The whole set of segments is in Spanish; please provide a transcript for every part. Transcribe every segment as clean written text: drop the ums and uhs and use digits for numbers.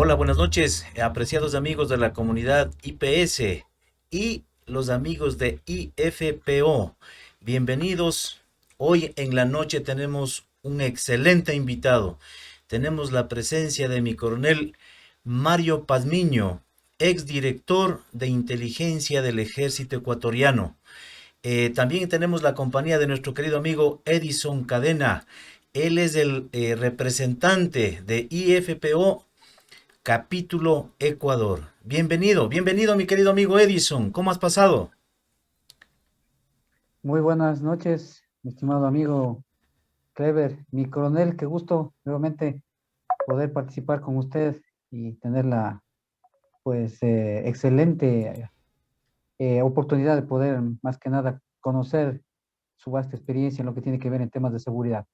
Hola, buenas noches, apreciados amigos de la comunidad IPS y los amigos de IFPO. Bienvenidos. Hoy en la noche tenemos un excelente invitado. Tenemos la presencia de mi coronel Mario Pazmiño, exdirector de inteligencia del ejército ecuatoriano. También tenemos la compañía de nuestro querido amigo Edison Cadena. Él es el representante de IFPO Capítulo Ecuador. Bienvenido, bienvenido mi querido amigo Edison. ¿Cómo has pasado? Muy buenas noches, mi estimado amigo Clever, mi coronel, qué gusto nuevamente poder participar con usted y tener la excelente oportunidad de poder más que nada conocer su vasta experiencia en lo que tiene que ver en temas de seguridad.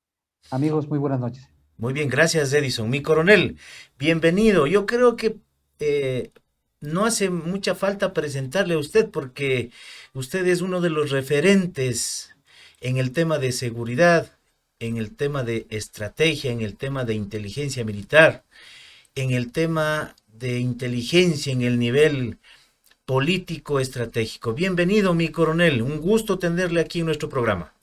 Amigos, muy buenas noches. Muy bien, gracias Edison. Mi coronel, bienvenido. Yo creo que eh, no hace mucha falta presentarle a usted porque usted es uno de los referentes en el tema de seguridad, en el tema de estrategia, en el tema de inteligencia militar, en el tema de inteligencia en el nivel político estratégico. Bienvenido, mi coronel. Un gusto tenerle aquí en nuestro programa.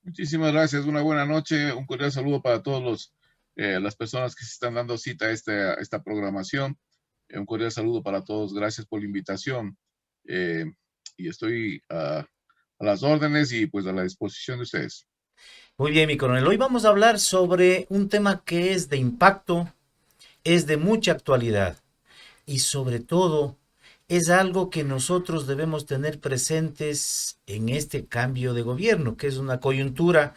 Muchísimas gracias, una buena noche, un cordial saludo para todos las personas que se están dando cita a esta programación. Un cordial saludo para todos, gracias por la invitación. Eh, y estoy a las órdenes y pues a la disposición de ustedes. Muy bien, mi coronel. Hoy vamos a hablar sobre un tema que es de impacto, es de mucha actualidad y sobre todo es algo que nosotros debemos tener presentes en este cambio de gobierno, que es una coyuntura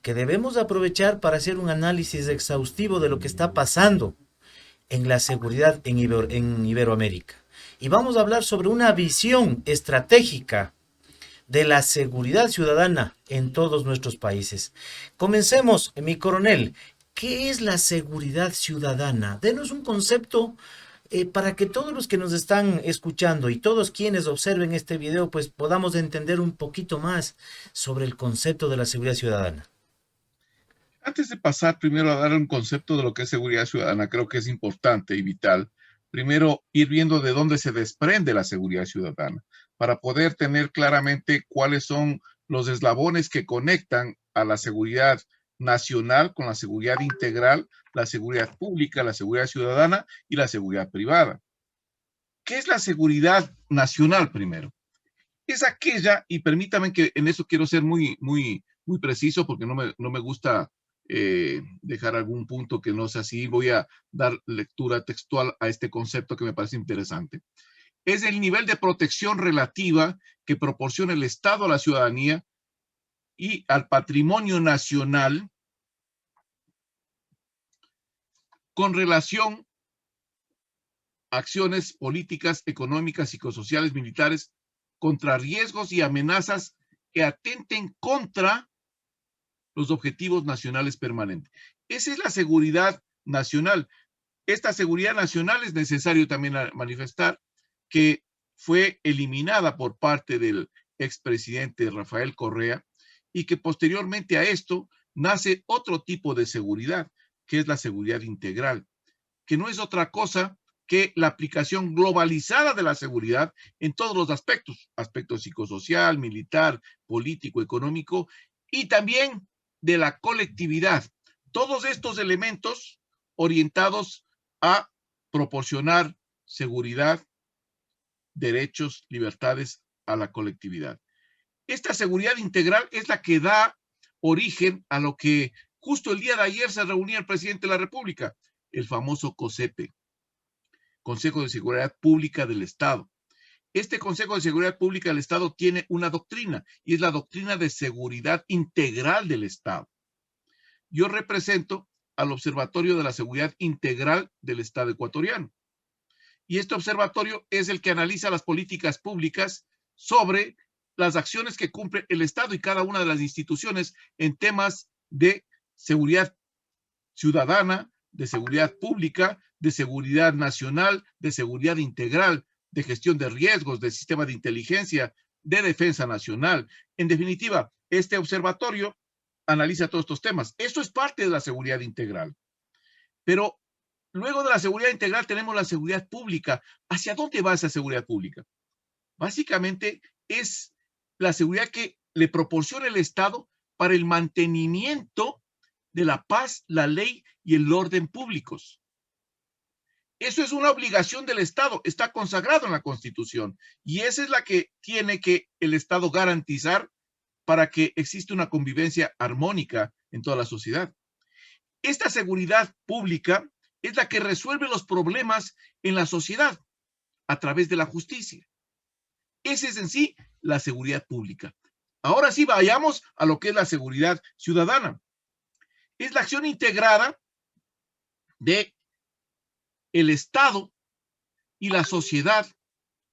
que debemos aprovechar para hacer un análisis exhaustivo de lo que está pasando en la seguridad en Iberoamérica. Y vamos a hablar sobre una visión estratégica de la seguridad ciudadana en todos nuestros países. Comencemos, mi coronel. ¿Qué es la seguridad ciudadana? Denos un concepto para que todos los que nos están escuchando y todos quienes observen este video, pues podamos entender un poquito más sobre el concepto de la seguridad ciudadana. Antes de pasar primero a dar un concepto de lo que es seguridad ciudadana, creo que es importante y vital, primero ir viendo de dónde se desprende la seguridad ciudadana, para poder tener claramente cuáles son los eslabones que conectan a la seguridad nacional con la seguridad integral, la seguridad pública, la seguridad ciudadana y la seguridad privada. ¿Qué es la seguridad nacional primero? Es aquella, y permítame que en eso quiero ser muy preciso porque no me gusta dejar algún punto que no sea así. Voy a dar lectura textual a este concepto que me parece interesante. Es el nivel de protección relativa que proporciona el Estado a la ciudadanía y al patrimonio nacional con relación a acciones políticas, económicas, psicosociales, militares, contra riesgos y amenazas que atenten contra los objetivos nacionales permanentes. Esa es la seguridad nacional. Esta seguridad nacional es necesario también manifestar que fue eliminada por parte del expresidente Rafael Correa y que posteriormente a esto nace otro tipo de seguridad, que es la seguridad integral, que no es otra cosa que la aplicación globalizada de la seguridad en todos los aspectos, aspecto psicosocial, militar, político, económico y también de la colectividad. Todos estos elementos orientados a proporcionar seguridad, derechos, libertades a la colectividad. Esta seguridad integral es la que da origen a lo que justo el día de ayer se reunía el presidente de la República, el famoso COSEPE, Consejo de Seguridad Pública del Estado. Este Consejo de Seguridad Pública del Estado tiene una doctrina y es la doctrina de seguridad integral del Estado. Yo represento al Observatorio de la Seguridad Integral del Estado ecuatoriano. Y este observatorio es el que analiza las políticas públicas sobre las acciones que cumple el Estado y cada una de las instituciones en temas de seguridad ciudadana, de seguridad pública, de seguridad nacional, de seguridad integral, de gestión de riesgos, de sistema de inteligencia, de defensa nacional. En definitiva, este observatorio analiza todos estos temas. Esto es parte de la seguridad integral. Pero luego de la seguridad integral tenemos la seguridad pública. ¿Hacia dónde va esa seguridad pública? Básicamente es la seguridad que le proporciona el Estado para el mantenimiento de la paz, la ley y el orden públicos. Eso es una obligación del Estado, está consagrado en la Constitución, y esa es la que tiene que el Estado garantizar para que exista una convivencia armónica en toda la sociedad. Esta seguridad pública es la que resuelve los problemas en la sociedad a través de la justicia. Esa es en sí la seguridad pública. Ahora sí, vayamos a lo que es la seguridad ciudadana. Es la acción integrada de el Estado y la sociedad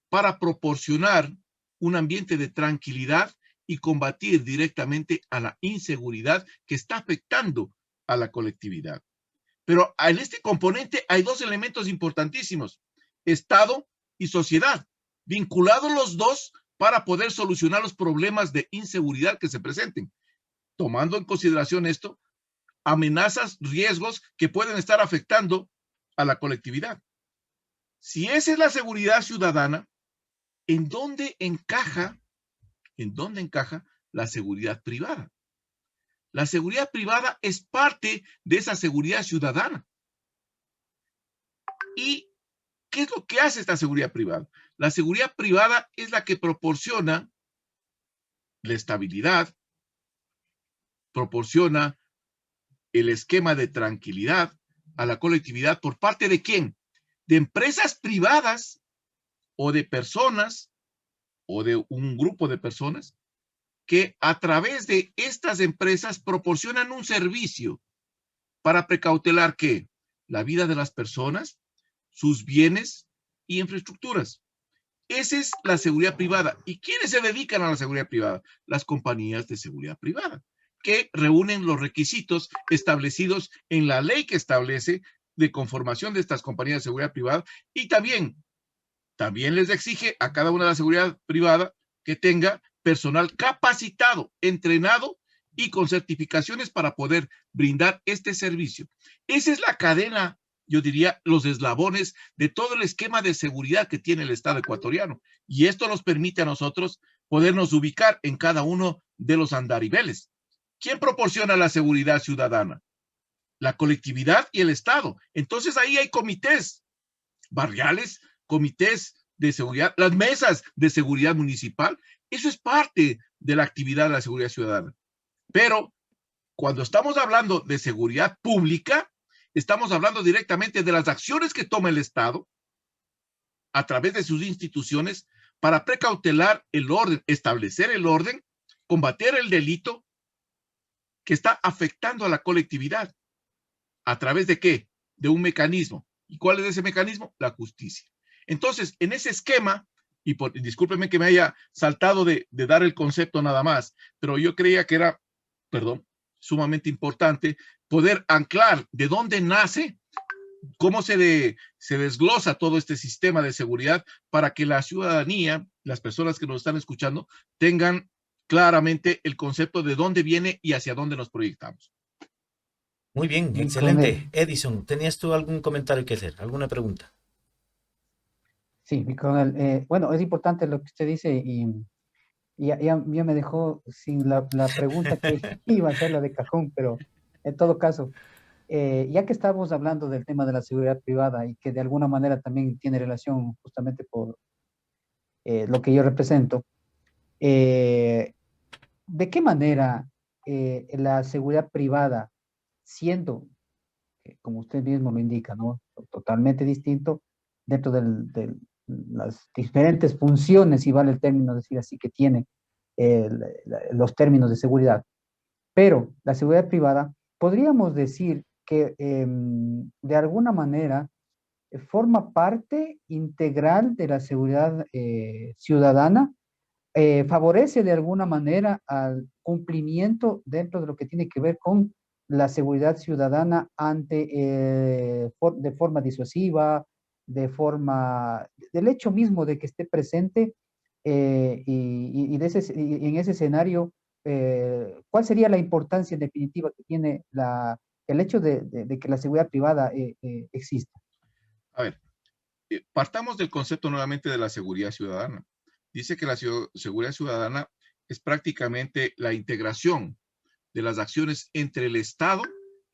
para proporcionar un ambiente de tranquilidad y combatir directamente a la inseguridad que está afectando a la colectividad. Pero en este componente hay dos elementos importantísimos: Estado y sociedad, vinculados los dos para poder solucionar los problemas de inseguridad que se presenten. Tomando en consideración esto, amenazas, riesgos que pueden estar afectando a la colectividad. Si esa es la seguridad ciudadana, ¿en dónde encaja la seguridad privada? La seguridad privada es parte de esa seguridad ciudadana. ¿Y qué es lo que hace esta seguridad privada? La seguridad privada es la que proporciona la estabilidad, proporciona el esquema de tranquilidad a la colectividad. ¿Por parte de quién? De empresas privadas o de personas o de un grupo de personas que a través de estas empresas proporcionan un servicio para precautelar ¿qué? La vida de las personas, sus bienes y infraestructuras. Esa es la seguridad privada. ¿Y quiénes se dedican a la seguridad privada? Las compañías de seguridad privada, que reúnen los requisitos establecidos en la ley que establece de conformación de estas compañías de seguridad privada, y también les exige a cada una de la seguridad privada que tenga personal capacitado, entrenado y con certificaciones para poder brindar este servicio. Esa es la cadena, yo diría, los eslabones de todo el esquema de seguridad que tiene el Estado ecuatoriano. Y esto nos permite a nosotros podernos ubicar en cada uno de los andariveles. ¿Quién proporciona la seguridad ciudadana? La colectividad y el Estado. Entonces ahí hay comités barriales, comités de seguridad, las mesas de seguridad municipal. Eso es parte de la actividad de la seguridad ciudadana. Pero cuando estamos hablando de seguridad pública, estamos hablando directamente de las acciones que toma el Estado a través de sus instituciones para precautelar el orden, establecer el orden, combater el delito que está afectando a la colectividad. ¿A través de qué? De un mecanismo. ¿Y cuál es ese mecanismo? La justicia. Entonces, en ese esquema, y discúlpeme que me haya saltado de dar el concepto nada más, pero yo creía que era, sumamente importante poder anclar de dónde nace, cómo se desglosa todo este sistema de seguridad para que la ciudadanía, las personas que nos están escuchando, tengan claramente el concepto de dónde viene y hacia dónde nos proyectamos. Muy bien, Mi excelente. coronel. Edison, ¿tenías tú algún comentario que hacer? ¿Alguna pregunta? Sí, mi coronel. Bueno, es importante lo que usted dice y ya me dejó sin la pregunta que iba a ser la de cajón, pero en todo caso, ya que estamos hablando del tema de la seguridad privada y que de alguna manera también tiene relación justamente por lo que yo represento, eh, ¿de qué manera la seguridad privada, siendo, como usted mismo lo indica, ¿no? Totalmente distinto dentro de las diferentes funciones, si vale el término decir así, que tiene los términos de seguridad? Pero la seguridad privada, podríamos decir que de alguna manera forma parte integral de la seguridad ciudadana, favorece de alguna manera al cumplimiento dentro de lo que tiene que ver con la seguridad ciudadana ante, de forma disuasiva, del hecho mismo de que esté presente, y en ese escenario, ¿cuál sería la importancia en definitiva que tiene el hecho de que la seguridad privada exista. A ver, partamos del concepto nuevamente de la seguridad ciudadana. Dice que la seguridad ciudadana es prácticamente la integración de las acciones entre el Estado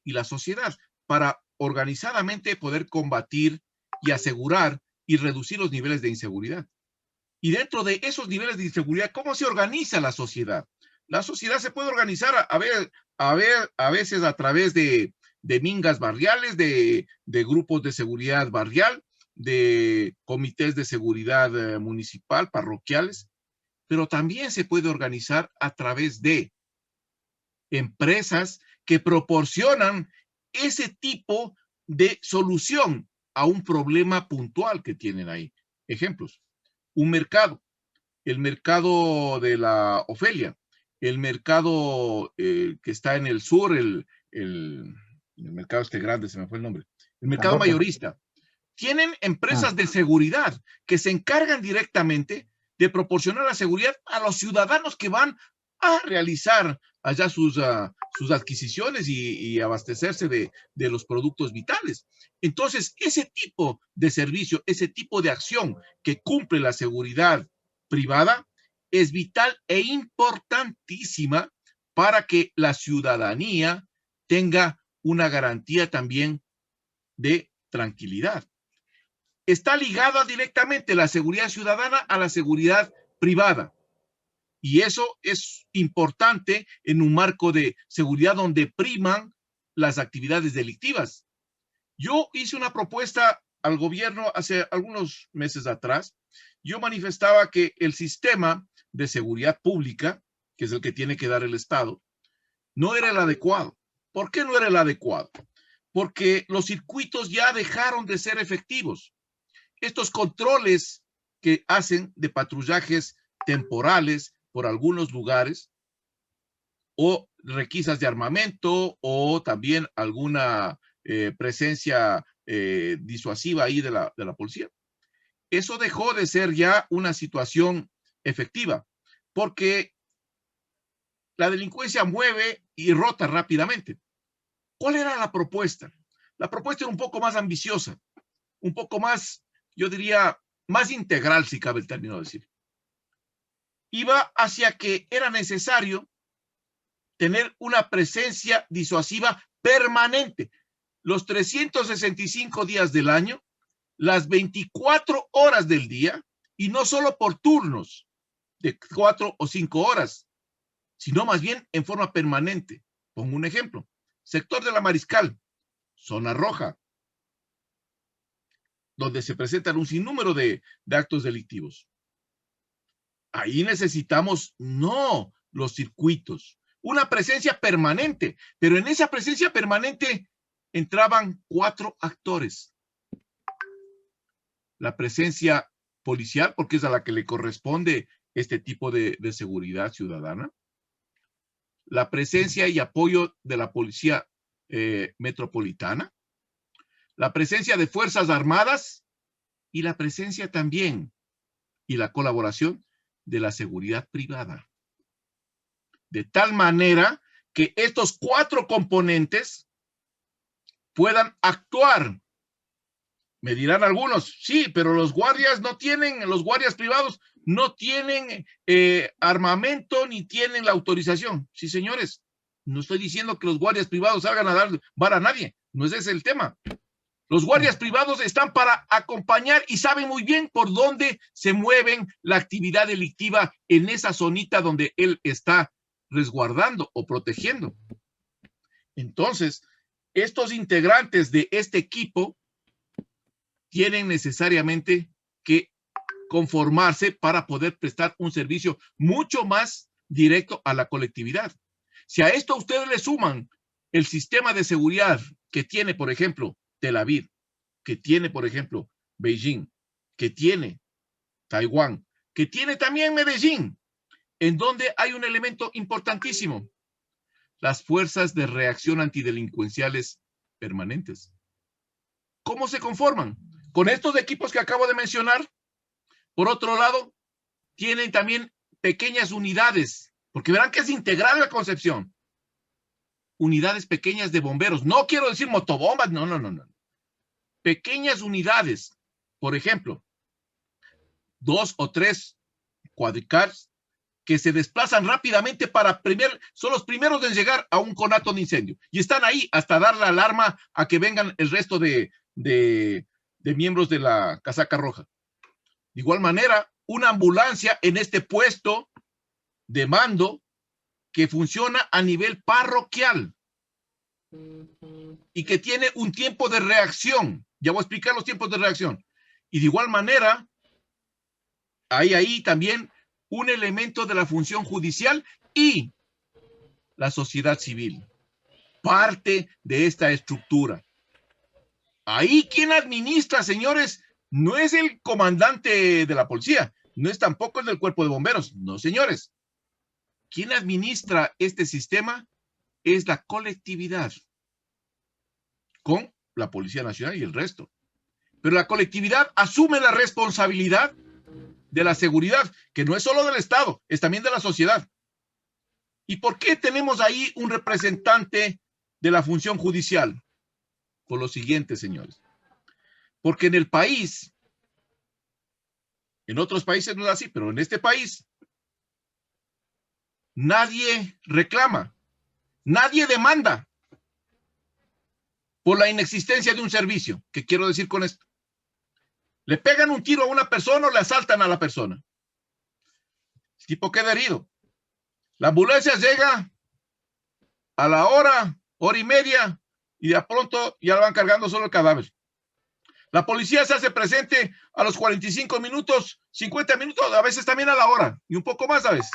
y la sociedad para organizadamente poder combatir y asegurar y reducir los niveles de inseguridad. Y dentro de esos niveles de inseguridad, ¿cómo se organiza la sociedad? La sociedad se puede organizar a veces a través de mingas barriales, de grupos de seguridad barrial, de comités de seguridad municipal, parroquiales, pero también se puede organizar a través de empresas que proporcionan ese tipo de solución a un problema puntual que tienen ahí. Ejemplos, un mercado, el mercado de la Ofelia, el mercado que está en el sur, el mercado este grande, se me fue el nombre, el mercado mayorista. Tienen empresas de seguridad que se encargan directamente de proporcionar la seguridad a los ciudadanos que van a realizar allá sus adquisiciones y abastecerse de los productos vitales. Entonces, ese tipo de servicio, ese tipo de acción que cumple la seguridad privada es vital e importantísima para que la ciudadanía tenga una garantía también de tranquilidad. Está ligada directamente la seguridad ciudadana a la seguridad privada. Y eso es importante en un marco de seguridad donde priman las actividades delictivas. Yo hice una propuesta al gobierno hace algunos meses atrás. Yo manifestaba que el sistema de seguridad pública, que es el que tiene que dar el Estado, no era el adecuado. ¿Por qué no era el adecuado? Porque los circuitos ya dejaron de ser efectivos. Estos controles que hacen de patrullajes temporales por algunos lugares o requisas de armamento o también alguna presencia disuasiva ahí de la policía. Eso dejó de ser ya una situación efectiva porque la delincuencia mueve y rota rápidamente. ¿Cuál era la propuesta? La propuesta era un poco más ambiciosa, un poco más, yo diría, más integral, si cabe el término decir. Iba hacia que era necesario tener una presencia disuasiva permanente, los 365 días del año, las 24 horas del día, y no solo por turnos de 4 o 5 horas, sino más bien en forma permanente. Pongo un ejemplo. Sector de la Mariscal, zona roja, donde se presentan un sinnúmero de actos delictivos. Ahí necesitamos, no los circuitos, una presencia permanente, pero en esa presencia permanente entraban 4 actores. La presencia policial, porque es a la que le corresponde este tipo de seguridad ciudadana. La presencia y apoyo de la policía metropolitana. La presencia de Fuerzas Armadas y la presencia también y la colaboración de la seguridad privada. De tal manera que estos 4 componentes puedan actuar. Me dirán algunos, sí, pero los guardias no tienen, los guardias privados no tienen armamento ni tienen la autorización. Sí, señores, no estoy diciendo que los guardias privados salgan a dar vara a nadie, no es ese el tema. Los guardias privados están para acompañar y saben muy bien por dónde se mueven la actividad delictiva en esa zonita donde él está resguardando o protegiendo. Entonces, estos integrantes de este equipo tienen necesariamente que conformarse para poder prestar un servicio mucho más directo a la colectividad. Si a esto ustedes le suman el sistema de seguridad que tiene, por ejemplo, Tel Aviv, que tiene, por ejemplo, Beijing, que tiene Taiwán, que tiene también Medellín, en donde hay un elemento importantísimo, las fuerzas de reacción antidelincuenciales permanentes. ¿Cómo se conforman? Con estos equipos que acabo de mencionar. Por otro lado, tienen también pequeñas unidades, porque verán que es integral la concepción. unidades pequeñas de bomberos. No quiero decir motobombas, no. Pequeñas unidades. Por ejemplo, 2 o 3 cuadricars que se desplazan rápidamente son los primeros en llegar a un conato de incendio. Y están ahí hasta dar la alarma a que vengan el resto de miembros de la casaca roja. De igual manera, una ambulancia en este puesto de mando que funciona a nivel parroquial y que tiene un tiempo de reacción. Ya voy a explicar los tiempos de reacción. Y de igual manera, hay ahí también un elemento de la función judicial y la sociedad civil, parte de esta estructura. Ahí quien administra, señores, no es el comandante de la policía, no es tampoco el del cuerpo de bomberos, no, señores. Quien administra este sistema es la colectividad, con la Policía Nacional y el resto. Pero la colectividad asume la responsabilidad de la seguridad, que no es solo del Estado, es también de la sociedad. ¿Y por qué tenemos ahí un representante de la función judicial? Por lo siguiente, señores. Porque en el país, en otros países no es así, pero en este país, nadie reclama, nadie demanda por la inexistencia de un servicio. ¿Qué quiero decir con esto? Le pegan un tiro a una persona o le asaltan a la persona. El tipo queda herido. La ambulancia llega a la hora y media, y de pronto ya van cargando solo el cadáver. La policía se hace presente a los 45 minutos, 50 minutos, a veces también a la hora, y un poco más a veces.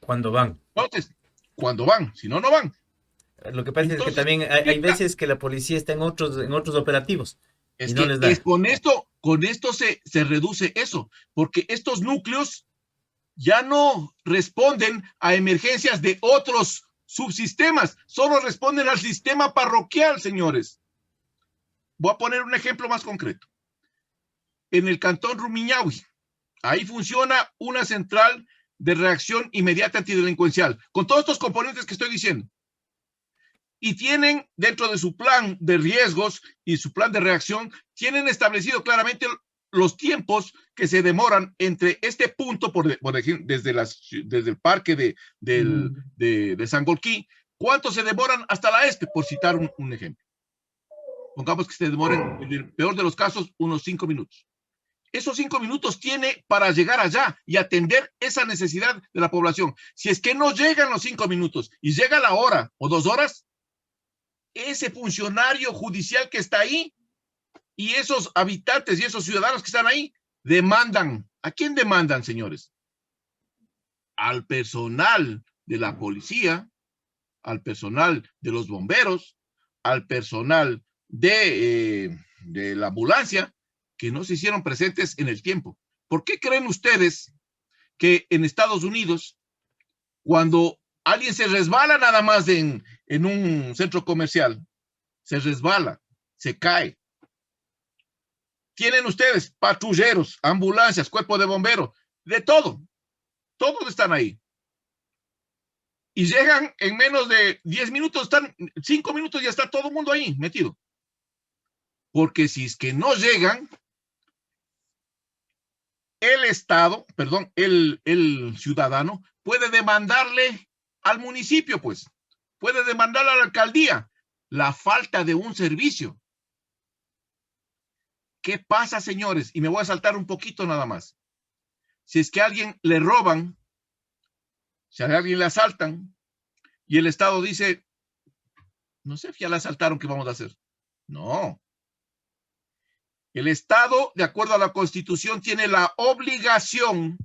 Cuando van. Entonces, cuando van, si no, no van. Lo que pasa es que también hay veces que la policía está en otros operativos. Es y no que les da. con esto se reduce eso, porque estos núcleos ya no responden a emergencias de otros subsistemas, solo responden al sistema parroquial, señores. Voy a poner un ejemplo más concreto. En el cantón Rumiñahui, ahí funciona una central de reacción inmediata antidelincuencial, con todos estos componentes que estoy diciendo. Y tienen dentro de su plan de riesgos y su plan de reacción, tienen establecido claramente los tiempos que se demoran entre este punto, por ejemplo, desde el parque de Sangolquí, cuánto se demoran hasta la este, por citar un ejemplo. Pongamos que se demoren, en el peor de los casos, unos 5 minutos. Esos 5 minutos tiene para llegar allá y atender esa necesidad de la población. Si es que no llegan los 5 minutos y llega la hora o 2 horas, ese funcionario judicial que está ahí y esos habitantes y esos ciudadanos que están ahí demandan. ¿A quién demandan, señores? Al personal de la policía, al personal de los bomberos, al personal de la ambulancia, que no se hicieron presentes en el tiempo. ¿Por qué creen ustedes que en Estados Unidos, cuando alguien se resbala nada más en un centro comercial, se resbala, se cae, tienen ustedes patrulleros, ambulancias, cuerpo de bomberos, de todo, todos están ahí. Y llegan en menos de 10 minutos, están 5 minutos y ya está todo el mundo ahí metido. Porque si es que no llegan, el ciudadano puede demandarle al municipio, pues, puede demandarle a la alcaldía la falta de un servicio. ¿Qué pasa, señores? Y me voy a saltar un poquito nada más. Si es que a alguien le roban, si a alguien le asaltan, y el Estado dice, no sé, ya le asaltaron, ¿qué vamos a hacer? No. El Estado, de acuerdo a la Constitución, tiene la obligación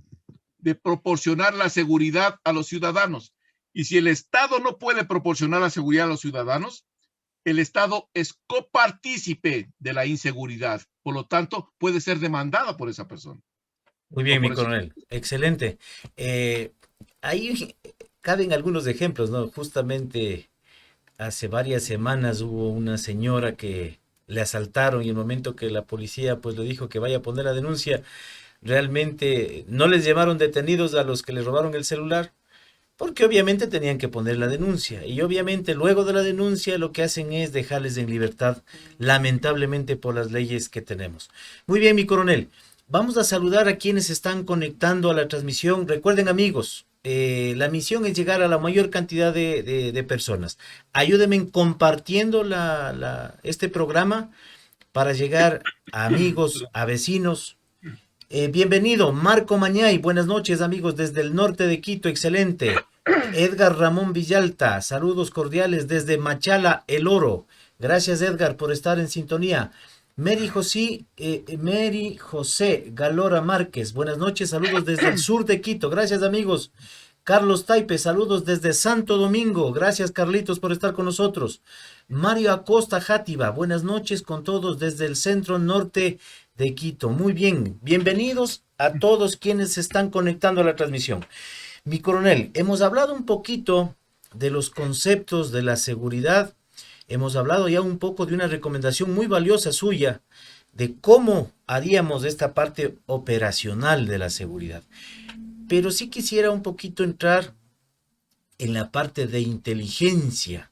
de proporcionar la seguridad a los ciudadanos. Y si el Estado no puede proporcionar la seguridad a los ciudadanos, el Estado es copartícipe de la inseguridad. Por lo tanto, puede ser demandada por esa persona. Muy bien, mi coronel. Excelente. Ahí caben algunos ejemplos, ¿no? Justamente hace varias semanas hubo una señora que le asaltaron y el momento que la policía pues le dijo que vaya a poner la denuncia, realmente no les llevaron detenidos a los que le robaron el celular, porque obviamente tenían que poner la denuncia y obviamente luego de la denuncia lo que hacen es dejarles en libertad, lamentablemente por las leyes que tenemos. Muy bien, mi coronel, vamos a saludar a quienes están conectando a la transmisión. Recuerden, amigos, la misión es llegar a la mayor cantidad de personas. Ayúdenme compartiendo este programa para llegar a amigos, a vecinos. Bienvenido, Marco Mañay. Buenas noches, amigos, desde el norte de Quito. Excelente. Edgar Ramón Villalta, saludos cordiales desde Machala, El Oro. Gracias, Edgar, por estar en sintonía. Mary José Galora Márquez, buenas noches, saludos desde el sur de Quito. Gracias, amigos. Carlos Taipe, saludos desde Santo Domingo. Gracias, Carlitos, por estar con nosotros. Mario Acosta Játiva, buenas noches con todos desde el centro norte de Quito. Muy bien, bienvenidos a todos quienes se están conectando a la transmisión. Mi coronel, hemos hablado un poquito de los conceptos de la seguridad, hemos hablado ya un poco de una recomendación muy valiosa suya de cómo haríamos esta parte operacional de la seguridad. Pero sí quisiera un poquito entrar en la parte de inteligencia,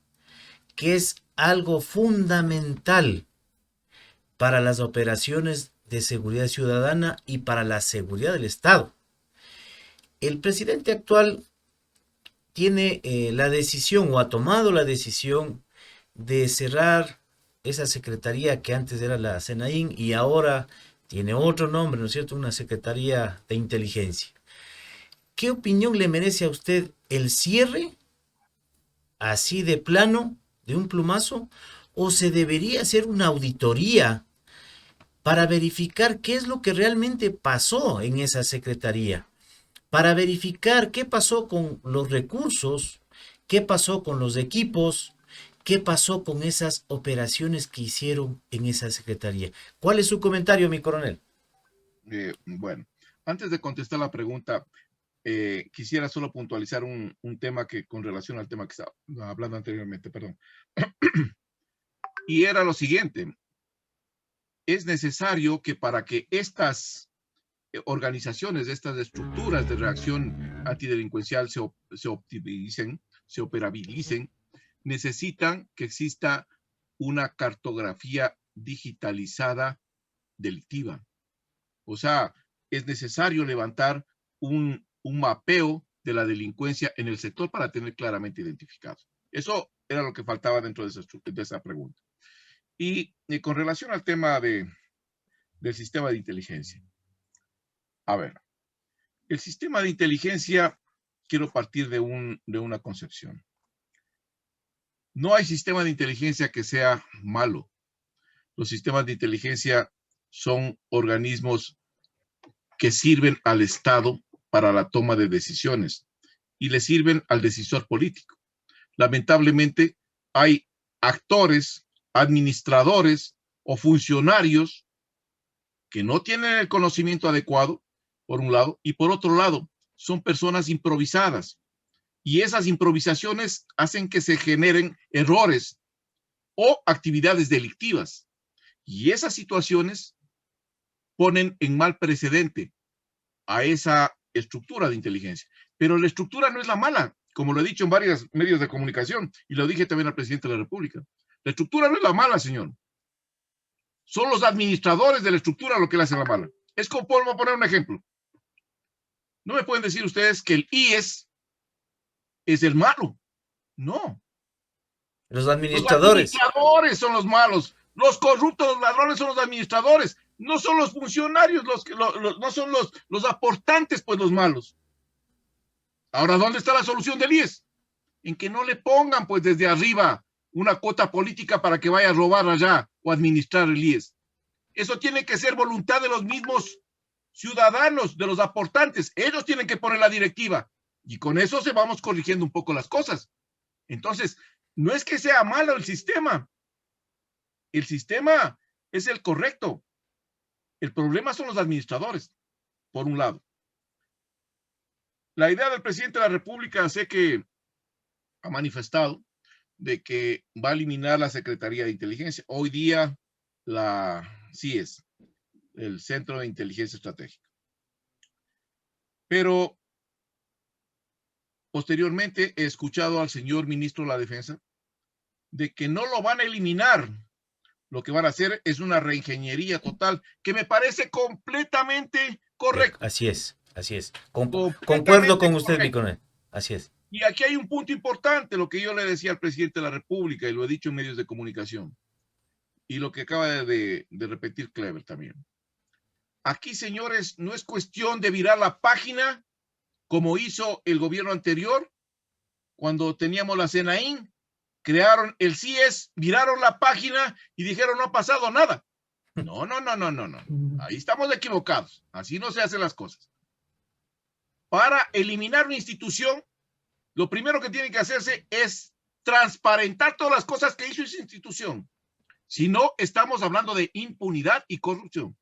que es algo fundamental para las operaciones de seguridad ciudadana y para la seguridad del Estado. El presidente actual tiene la decisión o ha tomado la decisión de cerrar esa secretaría que antes era la SENAIN y ahora tiene otro nombre, ¿no es cierto? Una Secretaría de Inteligencia. ¿Qué opinión le merece a usted el cierre así de plano, de un plumazo, o se debería hacer una auditoría para verificar qué es lo que realmente pasó en esa secretaría, para verificar qué pasó con los recursos, qué pasó con los equipos, qué pasó con esas operaciones que hicieron en esa secretaría? ¿Cuál es su comentario, mi coronel? Bueno, antes de contestar la pregunta, quisiera solo puntualizar un tema que con relación al tema que estaba hablando anteriormente, perdón. Y era lo siguiente: es necesario que para que estas organizaciones, estas estructuras de reacción antidelincuencial se optimicen, se operabilicen, necesitan que exista una cartografía digitalizada delictiva. O sea, es necesario levantar un mapeo de la delincuencia en el sector para tener claramente identificado. Eso era lo que faltaba dentro de esa pregunta. Y con relación al tema del sistema de inteligencia. A ver, el sistema de inteligencia, quiero partir de una concepción. No hay sistema de inteligencia que sea malo. Los sistemas de inteligencia son organismos que sirven al Estado para la toma de decisiones y le sirven al decisor político. Lamentablemente, hay actores, administradores o funcionarios que no tienen el conocimiento adecuado, por un lado, y por otro lado, son personas improvisadas. Y esas improvisaciones hacen que se generen errores o actividades delictivas. Y esas situaciones ponen en mal precedente a esa estructura de inteligencia. Pero la estructura no es la mala, como lo he dicho en varios medios de comunicación, y lo dije también al presidente de la República. La estructura no es la mala, señor. Son los administradores de la estructura lo que le hacen la mala. Es como, voy a poner un ejemplo. No me pueden decir ustedes que el IES es el malo. No. Los administradores. Los administradores son los malos. Los corruptos, los ladrones son los administradores. No son los funcionarios, no son los aportantes, pues los malos. Ahora, ¿dónde está la solución del IES? En que no le pongan, pues, desde arriba una cuota política para que vaya a robar allá o administrar el IES. Eso tiene que ser voluntad de los mismos ciudadanos, de los aportantes. Ellos tienen que poner la directiva. Y con eso se vamos corrigiendo un poco las cosas. Entonces, no es que sea malo el sistema. El sistema es el correcto. El problema son los administradores, por un lado. La idea del presidente de la República, sé que ha manifestado de que va a eliminar la Secretaría de Inteligencia. Hoy día la CIES, el Centro de Inteligencia Estratégica. Pero posteriormente he escuchado al señor ministro de la Defensa de que no lo van a eliminar. Lo que van a hacer es una reingeniería total, que me parece completamente correcto. Así es, así es. Concuerdo Completamente con usted, mi correcto. coronel. Así es. Y aquí hay un punto importante, lo que yo le decía al presidente de la República, y lo he dicho en medios de comunicación, y lo que acaba de repetir Clever también. Aquí, señores, no es cuestión de virar la página como hizo el gobierno anterior, cuando teníamos la CENAIN, crearon el CIES, viraron la página y dijeron no ha pasado nada. No, no, no, no, no, no. Ahí estamos equivocados. Así no se hacen las cosas. Para eliminar una institución, lo primero que tiene que hacerse es transparentar todas las cosas que hizo esa institución. Si no, estamos hablando de impunidad y corrupción.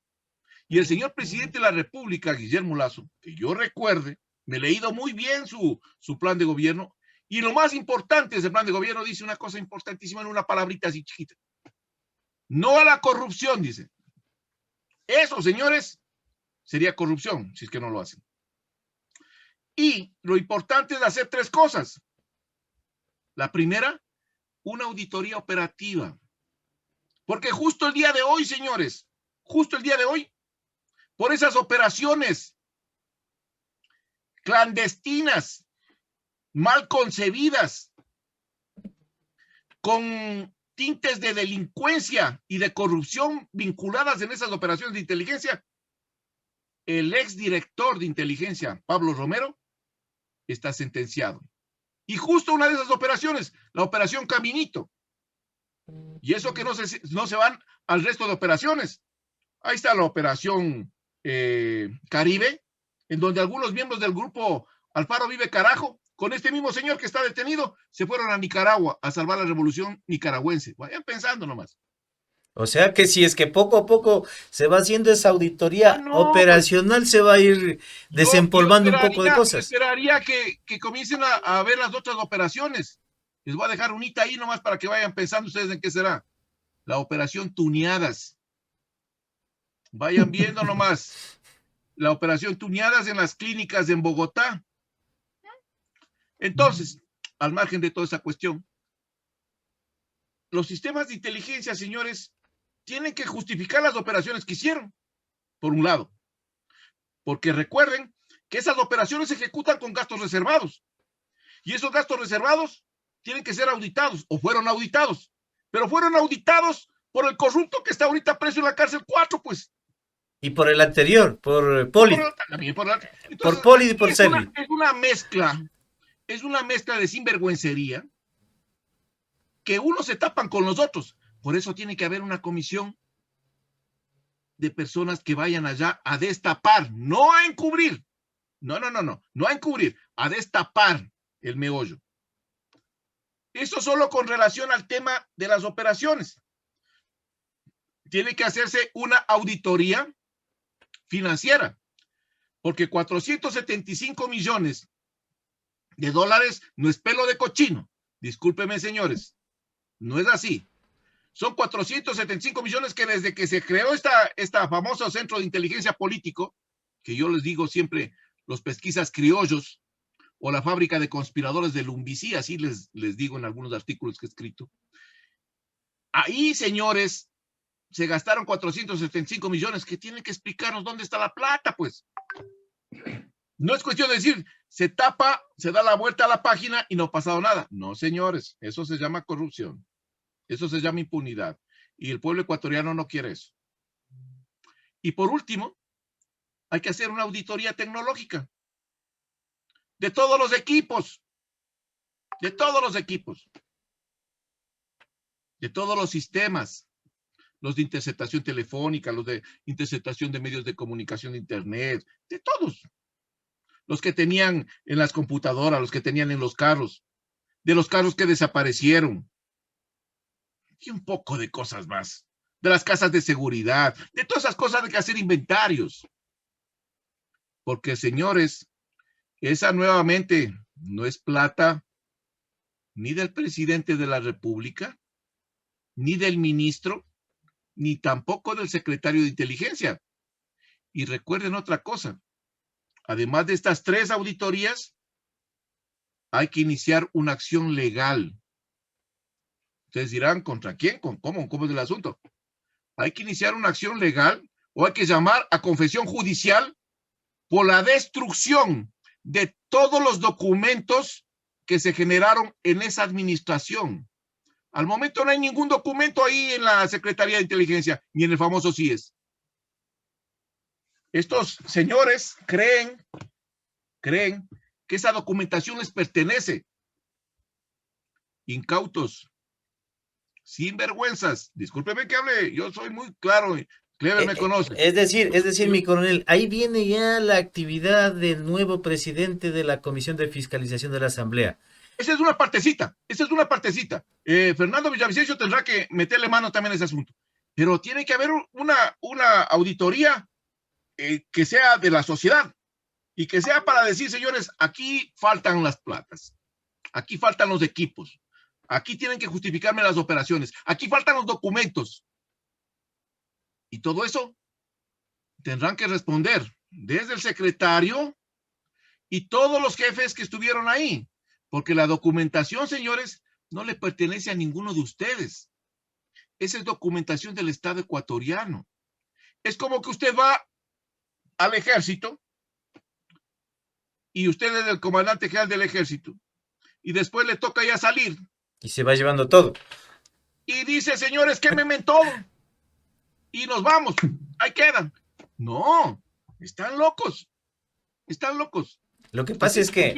Y el señor presidente de la República, Guillermo Lasso, que yo recuerde, me he leído muy bien su plan de gobierno, y lo más importante de ese plan de gobierno dice una cosa importantísima en una palabrita así chiquita. No a la corrupción, dice. Eso, señores, sería corrupción, si es que no lo hacen. Y lo importante es hacer tres cosas. La primera, una auditoría operativa. Porque justo el día de hoy, señores, justo el día de hoy, por esas operaciones clandestinas, mal concebidas, con tintes de delincuencia y de corrupción vinculadas en esas operaciones de inteligencia, el exdirector de inteligencia, Pablo Romero, está sentenciado. Y justo una de esas operaciones, la operación Caminito. Y eso que no se van al resto de operaciones. Ahí está la operación Caribe, en donde algunos miembros del grupo Alfaro Vive Carajo, con este mismo señor que está detenido, se fueron a Nicaragua a salvar la revolución nicaragüense. Vayan pensando nomás. O sea que si es que poco a poco se va haciendo esa auditoría No, pues operacional, se va a ir yo desempolvando un poco de cosas. esperaría que comiencen a ver las otras operaciones. Les voy a dejar unita ahí nomás para que vayan pensando ustedes en qué será. La operación Tuneadas. Vayan viendo nomás. La operación Tuneadas en las clínicas en Bogotá. Entonces, al margen de toda esa cuestión, los sistemas de inteligencia, señores, tienen que justificar las operaciones que hicieron, por un lado. Porque recuerden que esas operaciones se ejecutan con gastos reservados. Y esos gastos reservados tienen que ser auditados, o fueron auditados. Pero fueron auditados por el corrupto que está ahorita preso en la cárcel 4, pues. Y por el anterior, por Poli. Por Poli y por Servi. Es una mezcla de sinvergüencería que unos se tapan con los otros. Por eso tiene que haber una comisión de personas que vayan allá a destapar, no a encubrir. No a encubrir, a destapar el meollo. Eso solo con relación al tema de las operaciones. Tiene que hacerse una auditoría financiera, porque 475 millones de dólares no es pelo de cochino. Discúlpenme, señores, no es así. Son 475 millones que desde que se creó esta famoso centro de inteligencia político, que yo les digo siempre, los pesquisas criollos, o la fábrica de conspiradores de Lumbicí, así les digo en algunos artículos que he escrito. Ahí, señores, se gastaron 475 millones que tienen que explicarnos dónde está la plata, pues. No es cuestión de decir, se tapa, se da la vuelta a la página y no ha pasado nada. No, señores, eso se llama corrupción. Eso se llama impunidad. Y el pueblo ecuatoriano no quiere eso. Y por último, hay que hacer una auditoría tecnológica de todos los equipos, de todos los equipos, de todos los sistemas, los de interceptación telefónica, los de interceptación de medios de comunicación de internet, de todos. Los que tenían en las computadoras, los que tenían en los carros, de los carros que desaparecieron, y un poco de cosas más, de las casas de seguridad, de todas esas cosas hay que hacer inventarios. Porque, señores, esa nuevamente no es plata ni del presidente de la República, ni del ministro, ni tampoco del secretario de inteligencia. Y recuerden otra cosa, además de estas tres auditorías, hay que iniciar una acción legal. Ustedes dirán, ¿contra quién? ¿Cómo es el asunto? Hay que iniciar una acción legal o hay que llamar a confesión judicial por la destrucción de todos los documentos que se generaron en esa administración. Al momento no hay ningún documento ahí en la Secretaría de Inteligencia, ni en el famoso CIES. Estos señores creen que esa documentación les pertenece. Incautos, sinvergüenzas. Discúlpeme que hable, yo soy muy claro. Clever me conoce. Es decir, mi coronel, ahí viene ya la actividad del nuevo presidente de la Comisión de Fiscalización de la Asamblea. Esa es una partecita, Fernando Villavicencio tendrá que meterle mano también a ese asunto. Pero tiene que haber una auditoría que sea de la sociedad y que sea para decir, señores, aquí faltan las platas, aquí faltan los equipos, aquí tienen que justificarme las operaciones, aquí faltan los documentos. Y todo eso tendrán que responder desde el secretario y todos los jefes que estuvieron ahí. Porque la documentación, señores, no le pertenece a ninguno de ustedes. Esa es documentación del Estado ecuatoriano. Es como que usted va al ejército y usted es el comandante general del ejército y después le toca ya salir. Y se va llevando todo. Y dice, señores, quémeme todo. Y nos vamos. Ahí quedan. No, están locos. Están locos. Lo que pasa es que...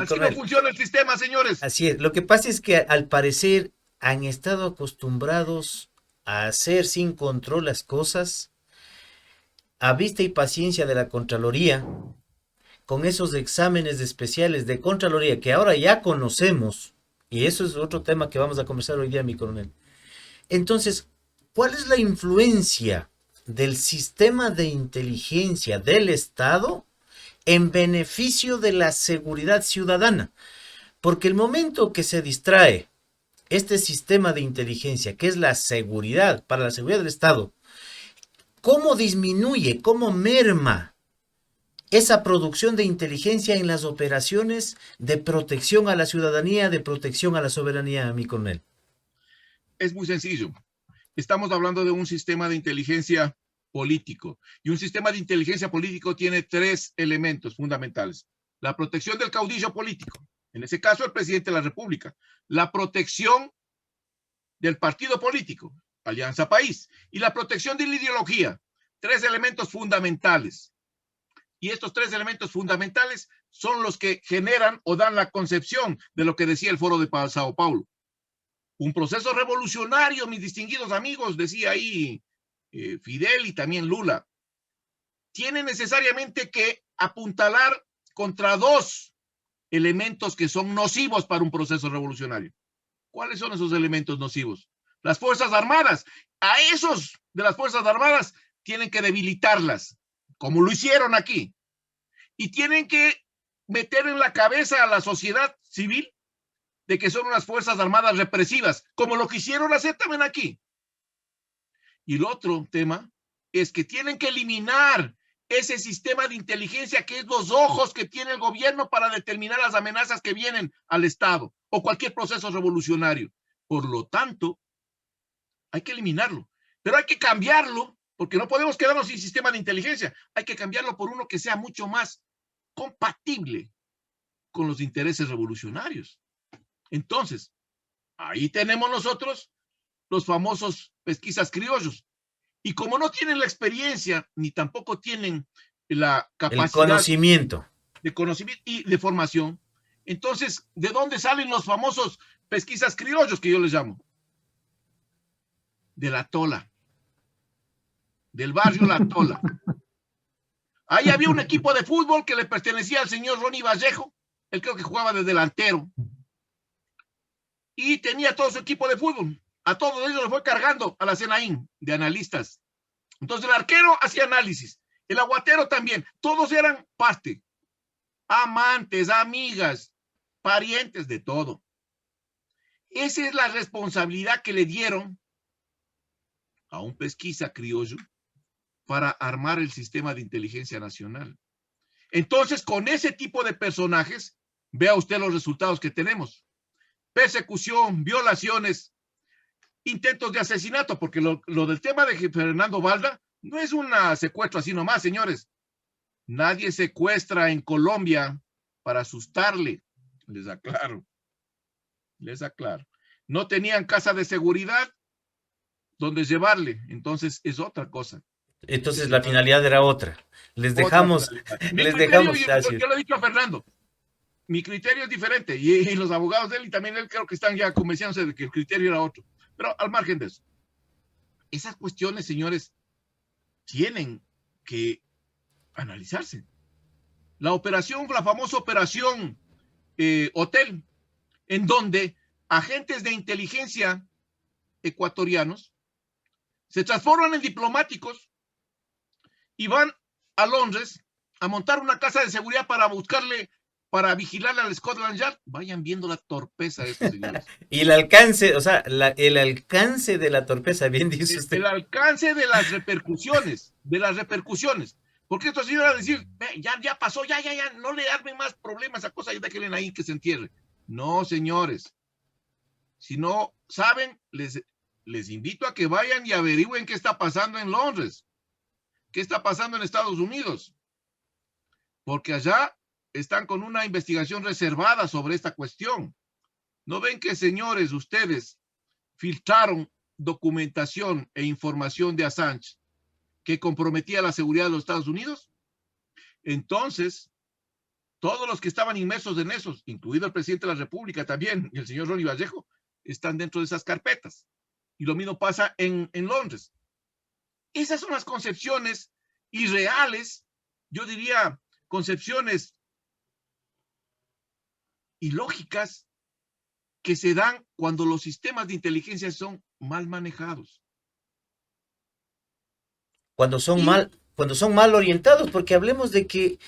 Así no funciona el sistema, señores. Así es. Lo que pasa es que al parecer han estado acostumbrados a hacer sin control las cosas a vista y paciencia de la Contraloría, con esos exámenes especiales de Contraloría que ahora ya conocemos, y eso es otro tema que vamos a conversar hoy día, mi coronel. Entonces, ¿cuál es la influencia del sistema de inteligencia del Estado en beneficio de la seguridad ciudadana? Porque el momento que se distrae este sistema de inteligencia, que es la seguridad, para la seguridad del Estado, ¿cómo disminuye, cómo merma esa producción de inteligencia en las operaciones de protección a la ciudadanía, de protección a la soberanía, mi coronel? Es muy sencillo. Estamos hablando de un sistema de inteligencia político. Y un sistema de inteligencia político tiene tres elementos fundamentales. La protección del caudillo político, en ese caso el presidente de la República. La protección del partido político, Alianza País. Y la protección de la ideología. Tres elementos fundamentales. Y estos tres elementos fundamentales son los que generan o dan la concepción de lo que decía el Foro de Sao Paulo. Un proceso revolucionario, mis distinguidos amigos, decía ahí Fidel y también Lula, tiene necesariamente que apuntalar contra dos elementos que son nocivos para un proceso revolucionario. ¿Cuáles son esos elementos nocivos? Las Fuerzas Armadas. A esos de las Fuerzas Armadas tienen que debilitarlas, como lo hicieron aquí. Y tienen que meter en la cabeza a la sociedad civil de que son unas Fuerzas Armadas represivas, como lo quisieron hacer también aquí. Y el otro tema es que tienen que eliminar ese sistema de inteligencia que es los ojos que tiene el gobierno para determinar las amenazas que vienen al Estado o cualquier proceso revolucionario. Por lo tanto, hay que eliminarlo, pero hay que cambiarlo, porque no podemos quedarnos sin sistema de inteligencia. Hay que cambiarlo por uno que sea mucho más compatible con los intereses revolucionarios. Entonces, ahí tenemos nosotros los famosos pesquisas criollos. Y como no tienen la experiencia, ni tampoco tienen la capacidad de conocimiento y de formación, entonces, ¿de dónde salen los famosos pesquisas criollos que yo les llamo? De La Tola, del barrio La Tola. Ahí había un equipo de fútbol que le pertenecía al señor Ronnie Vallejo, él creo que jugaba de delantero, y tenía todo su equipo de fútbol. A todos ellos lo fue cargando a la Senaín de analistas. Entonces el arquero hacía análisis, el aguatero también, todos eran parte, amantes, amigas, parientes, de todo. Esa es la responsabilidad que le dieron a un pesquisa criollo para armar el sistema de inteligencia nacional. Entonces, con ese tipo de personajes, Vea usted los resultados que tenemos. Persecución, violaciones, intentos de asesinato, porque lo del tema de Fernando Valda no es una secuestro así nomás, señores. Nadie secuestra en Colombia para asustarle, les aclaro. Les aclaro. No tenían casa de seguridad donde llevarle, entonces es otra cosa. Entonces la finalidad era otra. Les Otra dejamos, finalidad. Mi les criterio, dejamos, yo le he dicho a Fernando, mi criterio es diferente y los abogados de él y también él creo que están ya convenciéndose de que el criterio era otro. Pero al margen de eso, esas cuestiones, señores, tienen que analizarse. La famosa operación Hotel, en donde agentes de inteligencia ecuatorianos se transforman en diplomáticos y van a Londres a montar una casa de seguridad para vigilarle al Scotland Yard. Vayan viendo la torpeza de estos señores. Y el alcance, o sea, el alcance de la torpeza, bien dice usted. El alcance de las repercusiones, porque estos señores van a decir, ya pasó, ya, no le armen más problemas a cosas y déjenle ahí que se entierre. No, señores. Si no saben, les invito a que vayan y averigüen qué está pasando en Londres, qué está pasando en Estados Unidos, porque allá están con una investigación reservada sobre esta cuestión. ¿No ven que, señores, ustedes filtraron documentación e información de Assange que comprometía la seguridad de los Estados Unidos? Entonces, todos los que estaban inmersos en esos, incluido el presidente de la República también, y el señor Ronnie Vallejo, están dentro de esas carpetas. Y lo mismo pasa en Londres. Esas son las concepciones irreales, yo diría concepciones ilógicas que se dan cuando los sistemas de inteligencia son mal manejados. Cuando son mal orientados, porque hablemos de que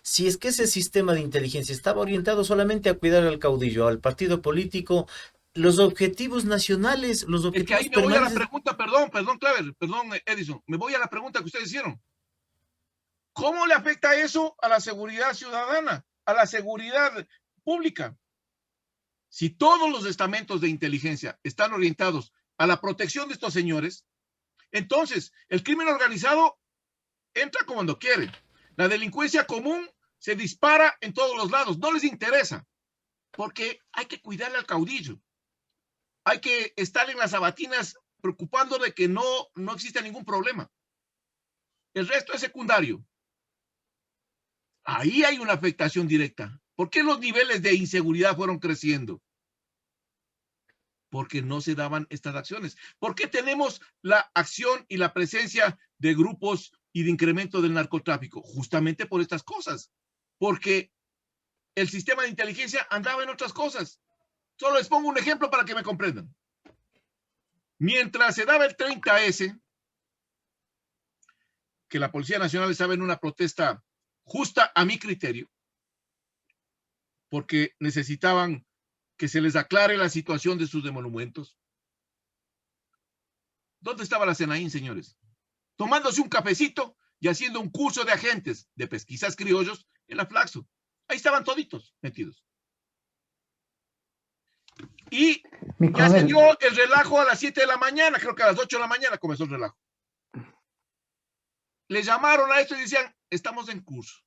si es que ese sistema de inteligencia estaba orientado solamente a cuidar al caudillo, al partido político, los objetivos nacionales, los objetivos es que ahí me voy a la permanentes... pregunta, perdón, Claver, perdón, Edison, me voy a la pregunta que ustedes hicieron. ¿Cómo le afecta eso a la seguridad ciudadana, a la seguridad pública? Si todos los estamentos de inteligencia están orientados a la protección de estos señores, entonces el crimen organizado entra cuando quiere. La delincuencia común se dispara en todos los lados. No les interesa, porque hay que cuidarle al caudillo. Hay que estar en las sabatinas preocupando de que no exista ningún problema. El resto es secundario. Ahí hay una afectación directa. ¿Por qué los niveles de inseguridad fueron creciendo? Porque no se daban estas acciones. ¿Por qué tenemos la acción y la presencia de grupos y de incremento del narcotráfico? Justamente por estas cosas. Porque el sistema de inteligencia andaba en otras cosas. Solo les pongo un ejemplo para que me comprendan. Mientras se daba el 30S, que la Policía Nacional estaba en una protesta justa a mi criterio, porque necesitaban que se les aclare la situación de sus monumentos. ¿Dónde estaba la Senaín, señores? Tomándose un cafecito y haciendo un curso de agentes de pesquisas criollos en la Flaxo. Ahí estaban toditos metidos. Y ya se dio el relajo a las 7 de la mañana, creo que a las 8 de la mañana comenzó el relajo. Le llamaron a esto y decían, estamos en curso.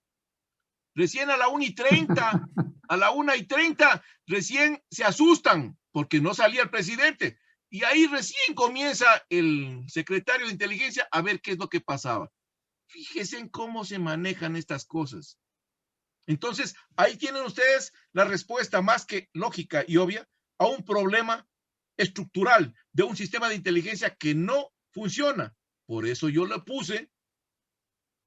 Recién a la 1:30, a la 1:30, recién se asustan porque no salía el presidente. Y ahí recién comienza el secretario de inteligencia a ver qué es lo que pasaba. Fíjense en cómo se manejan estas cosas. Entonces, ahí tienen ustedes la respuesta más que lógica y obvia a un problema estructural de un sistema de inteligencia que no funciona. Por eso yo le puse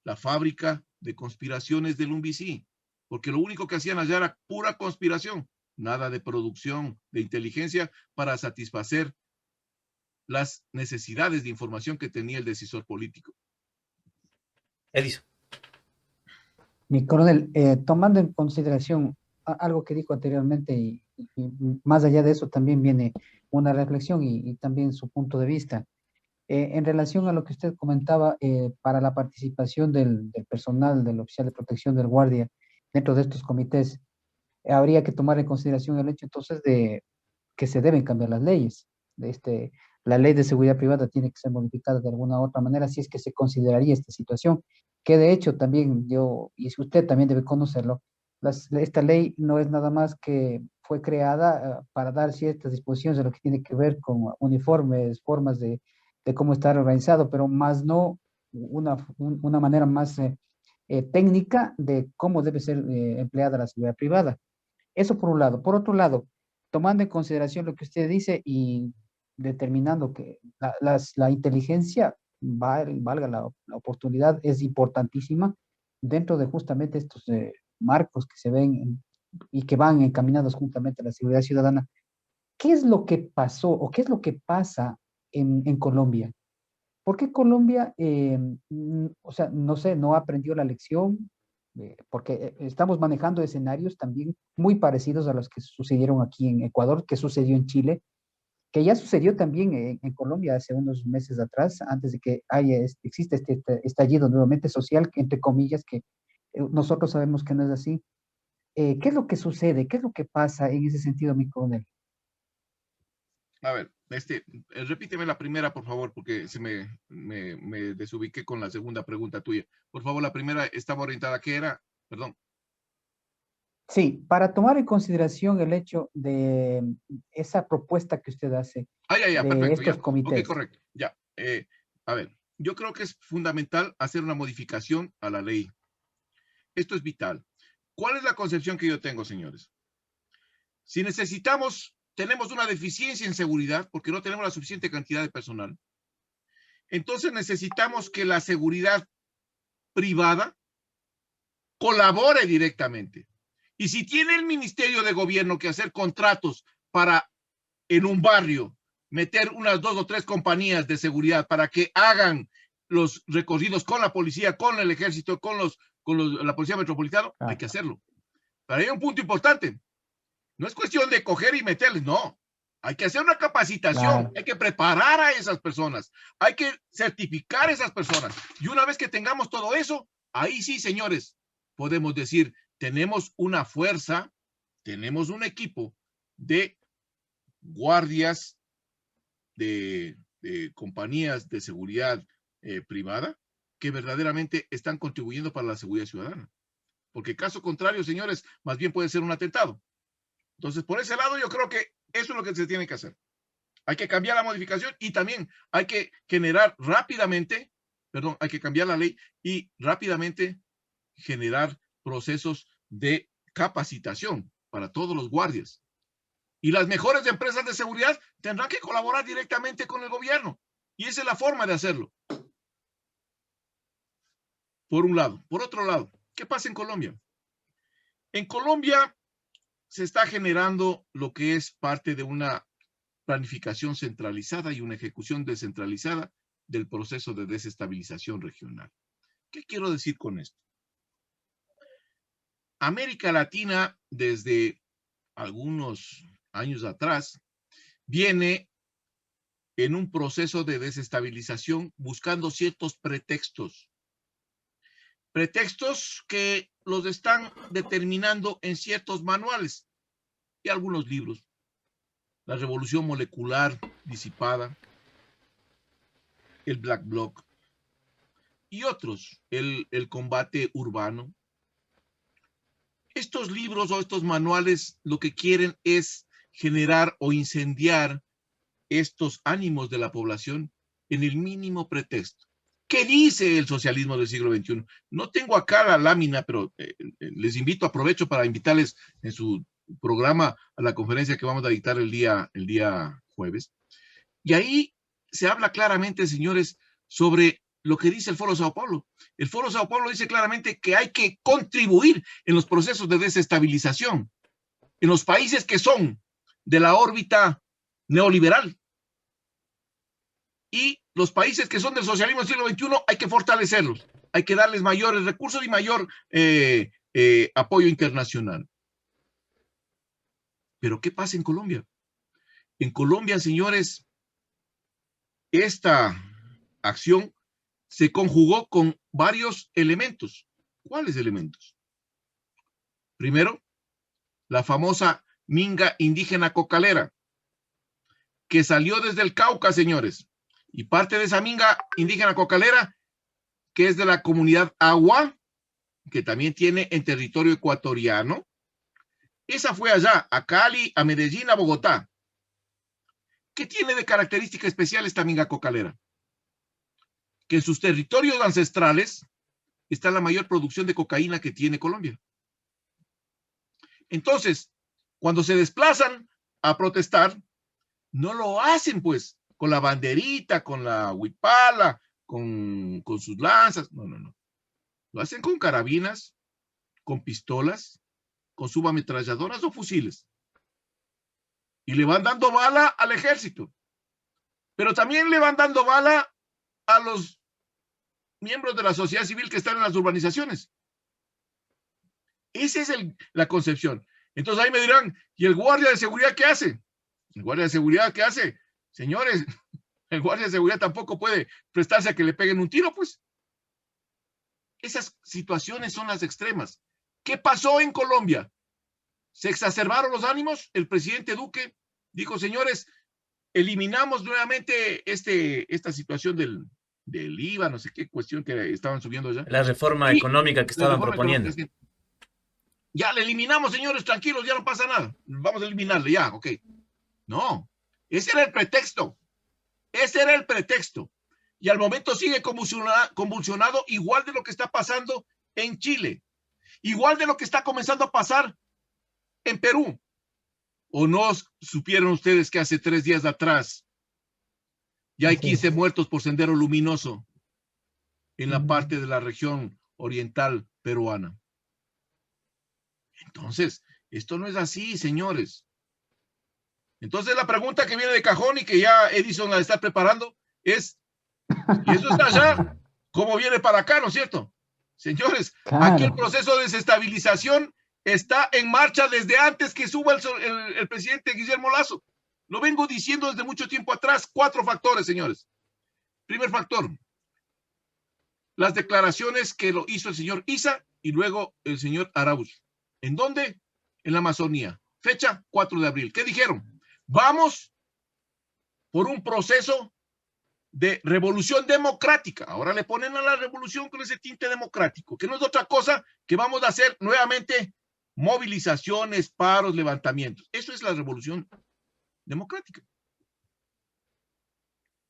la fábrica de conspiraciones del UNBC, porque lo único que hacían allá era pura conspiración, nada de producción de inteligencia para satisfacer las necesidades de información que tenía el decisor político. Edison. Mi coronel, tomando en consideración algo que dijo anteriormente y más allá de eso también viene una reflexión y también su punto de vista. En relación a lo que usted comentaba para la participación del personal, del oficial de protección del guardia dentro de estos comités, habría que tomar en consideración el hecho entonces de que se deben cambiar las leyes. La ley de seguridad privada tiene que ser modificada de alguna u otra manera si es que se consideraría esta situación, que de hecho también yo, y si usted también debe conocerlo, esta ley no es nada más que fue creada para dar ciertas disposiciones de lo que tiene que ver con uniformes, formas de cómo estar organizado, pero más no una manera más técnica de cómo debe ser empleada la seguridad privada. Eso por un lado. Por otro lado, tomando en consideración lo que usted dice y determinando que la inteligencia, valga la oportunidad, es importantísima dentro de justamente estos marcos que se ven y que van encaminados juntamente a la seguridad ciudadana. ¿Qué es lo que pasó o qué es lo que pasa en Colombia? ¿Por qué Colombia, o sea, no sé, no aprendió la lección? Porque estamos manejando escenarios también muy parecidos a los que sucedieron aquí en Ecuador, que sucedió en Chile, que ya sucedió también en Colombia hace unos meses atrás, antes de que exista este estallido nuevamente social, que, entre comillas, que nosotros sabemos que no es así. ¿Qué es lo que sucede? ¿Qué es lo que pasa en ese sentido, mi coronel? A ver, repíteme la primera, por favor, porque me desubiqué con la segunda pregunta tuya. Por favor, la primera estaba orientada, ¿qué era? Perdón. Sí, para tomar en consideración el hecho de esa propuesta que usted hace Ya, de perfecto, estos ya. Ok, comités. correcto, ya. A ver, yo creo que es fundamental hacer una modificación a la ley. Esto es vital. ¿Cuál es la concepción que yo tengo, señores? Si tenemos una deficiencia en seguridad porque no tenemos la suficiente cantidad de personal, entonces necesitamos que la seguridad privada colabore directamente. Y si tiene el Ministerio de Gobierno que hacer contratos para, en un barrio, meter unas 2 o 3 compañías de seguridad para que hagan los recorridos con la policía, con el ejército, la policía metropolitana, hay que hacerlo. Pero hay un punto importante. No es cuestión de coger y meterles, no. Hay que hacer una capacitación, hay que preparar a esas personas, hay que certificar a esas personas. Y una vez que tengamos todo eso, ahí sí, señores, podemos decir, tenemos una fuerza, tenemos un equipo de guardias de compañías de seguridad privada que verdaderamente están contribuyendo para la seguridad ciudadana. Porque caso contrario, señores, más bien puede ser un atentado. Entonces, por ese lado, yo creo que eso es lo que se tiene que hacer. Hay que cambiar la modificación y también hay que generar rápidamente, perdón, hay que cambiar la ley y rápidamente generar procesos de capacitación para todos los guardias. Y las mejores empresas de seguridad tendrán que colaborar directamente con el gobierno. Y esa es la forma de hacerlo. Por un lado. Por otro lado, ¿qué pasa en Colombia? En Colombia se está generando lo que es parte de una planificación centralizada y una ejecución descentralizada del proceso de desestabilización regional. ¿Qué quiero decir con esto? América Latina, desde algunos años atrás, viene en un proceso de desestabilización buscando ciertos pretextos. Pretextos que los están determinando en ciertos manuales y algunos libros. La revolución molecular disipada, el Black Bloc y otros, el combate urbano. Estos libros o estos manuales lo que quieren es generar o incendiar estos ánimos de la población en el mínimo pretexto. ¿Qué dice el socialismo del siglo XXI? No tengo acá la lámina, pero les invito, aprovecho para invitarles en su programa a la conferencia que vamos a dictar el día jueves. Y ahí se habla claramente, señores, sobre lo que dice el Foro Sao Paulo. El Foro Sao Paulo dice claramente que hay que contribuir en los procesos de desestabilización en los países que son de la órbita neoliberal. Y los países que son del socialismo del siglo XXI hay que fortalecerlos, hay que darles mayores recursos y mayor apoyo internacional. Pero ¿qué pasa en Colombia? En Colombia, señores, esta acción se conjugó con varios elementos. ¿Cuáles elementos? Primero, la famosa minga indígena cocalera, que salió desde el Cauca, señores, y parte de esa minga indígena cocalera, que es de la comunidad Agua, que también tiene en territorio ecuatoriano, esa fue allá, a Cali, a Medellín, a Bogotá. ¿Qué tiene de característica especial esta minga cocalera? Que en sus territorios ancestrales está la mayor producción de cocaína que tiene Colombia. Entonces, cuando se desplazan a protestar, no lo hacen pues con la banderita, con la huipala, con sus lanzas. No, no, no. Lo hacen con carabinas, con pistolas, con subametralladoras o fusiles. Y le van dando bala al ejército. Pero también le van dando bala a los miembros de la sociedad civil que están en las urbanizaciones. Esa es la concepción. Entonces ahí me dirán, ¿y el guardia de seguridad qué hace? ¿El guardia de seguridad qué hace? Señores, el guardia de seguridad tampoco puede prestarse a que le peguen un tiro, pues. Esas situaciones son las extremas. ¿Qué pasó en Colombia? ¿Se exacerbaron los ánimos? El presidente Duque dijo, señores, eliminamos nuevamente esta situación del IVA, no sé qué cuestión que estaban subiendo ya. La reforma Y económica que la estaban reforma proponiendo. económica, ya le eliminamos, señores, tranquilos, ya no pasa nada. Vamos a eliminarle, ya, ok. No, ese era el pretexto. Ese era el pretexto. Y al momento sigue convulsionado, igual de lo que está pasando en Chile, igual de lo que está comenzando a pasar en Perú. ¿O no supieron ustedes que hace 3 días atrás ya hay 15 muertos por sendero luminoso en la parte de la región oriental peruana? Entonces, esto no es así, señores. Entonces la pregunta que viene de cajón y que ya Edison la está preparando es, ¿y eso está allá? ¿Cómo viene para acá, no es cierto? Señores, Claro. aquí el proceso de desestabilización está en marcha desde antes que suba el presidente Guillermo Lasso. Lo vengo diciendo desde mucho tiempo atrás. 4 factores, señores. Primer factor, las declaraciones que lo hizo el señor Issa y luego el señor Arauz. ¿En dónde? En la Amazonía. Fecha 4 de abril. ¿Qué dijeron? Vamos por un proceso de revolución democrática. Ahora le ponen a la revolución con ese tinte democrático, que no es otra cosa que vamos a hacer nuevamente movilizaciones, paros, levantamientos. Eso es la revolución democrática.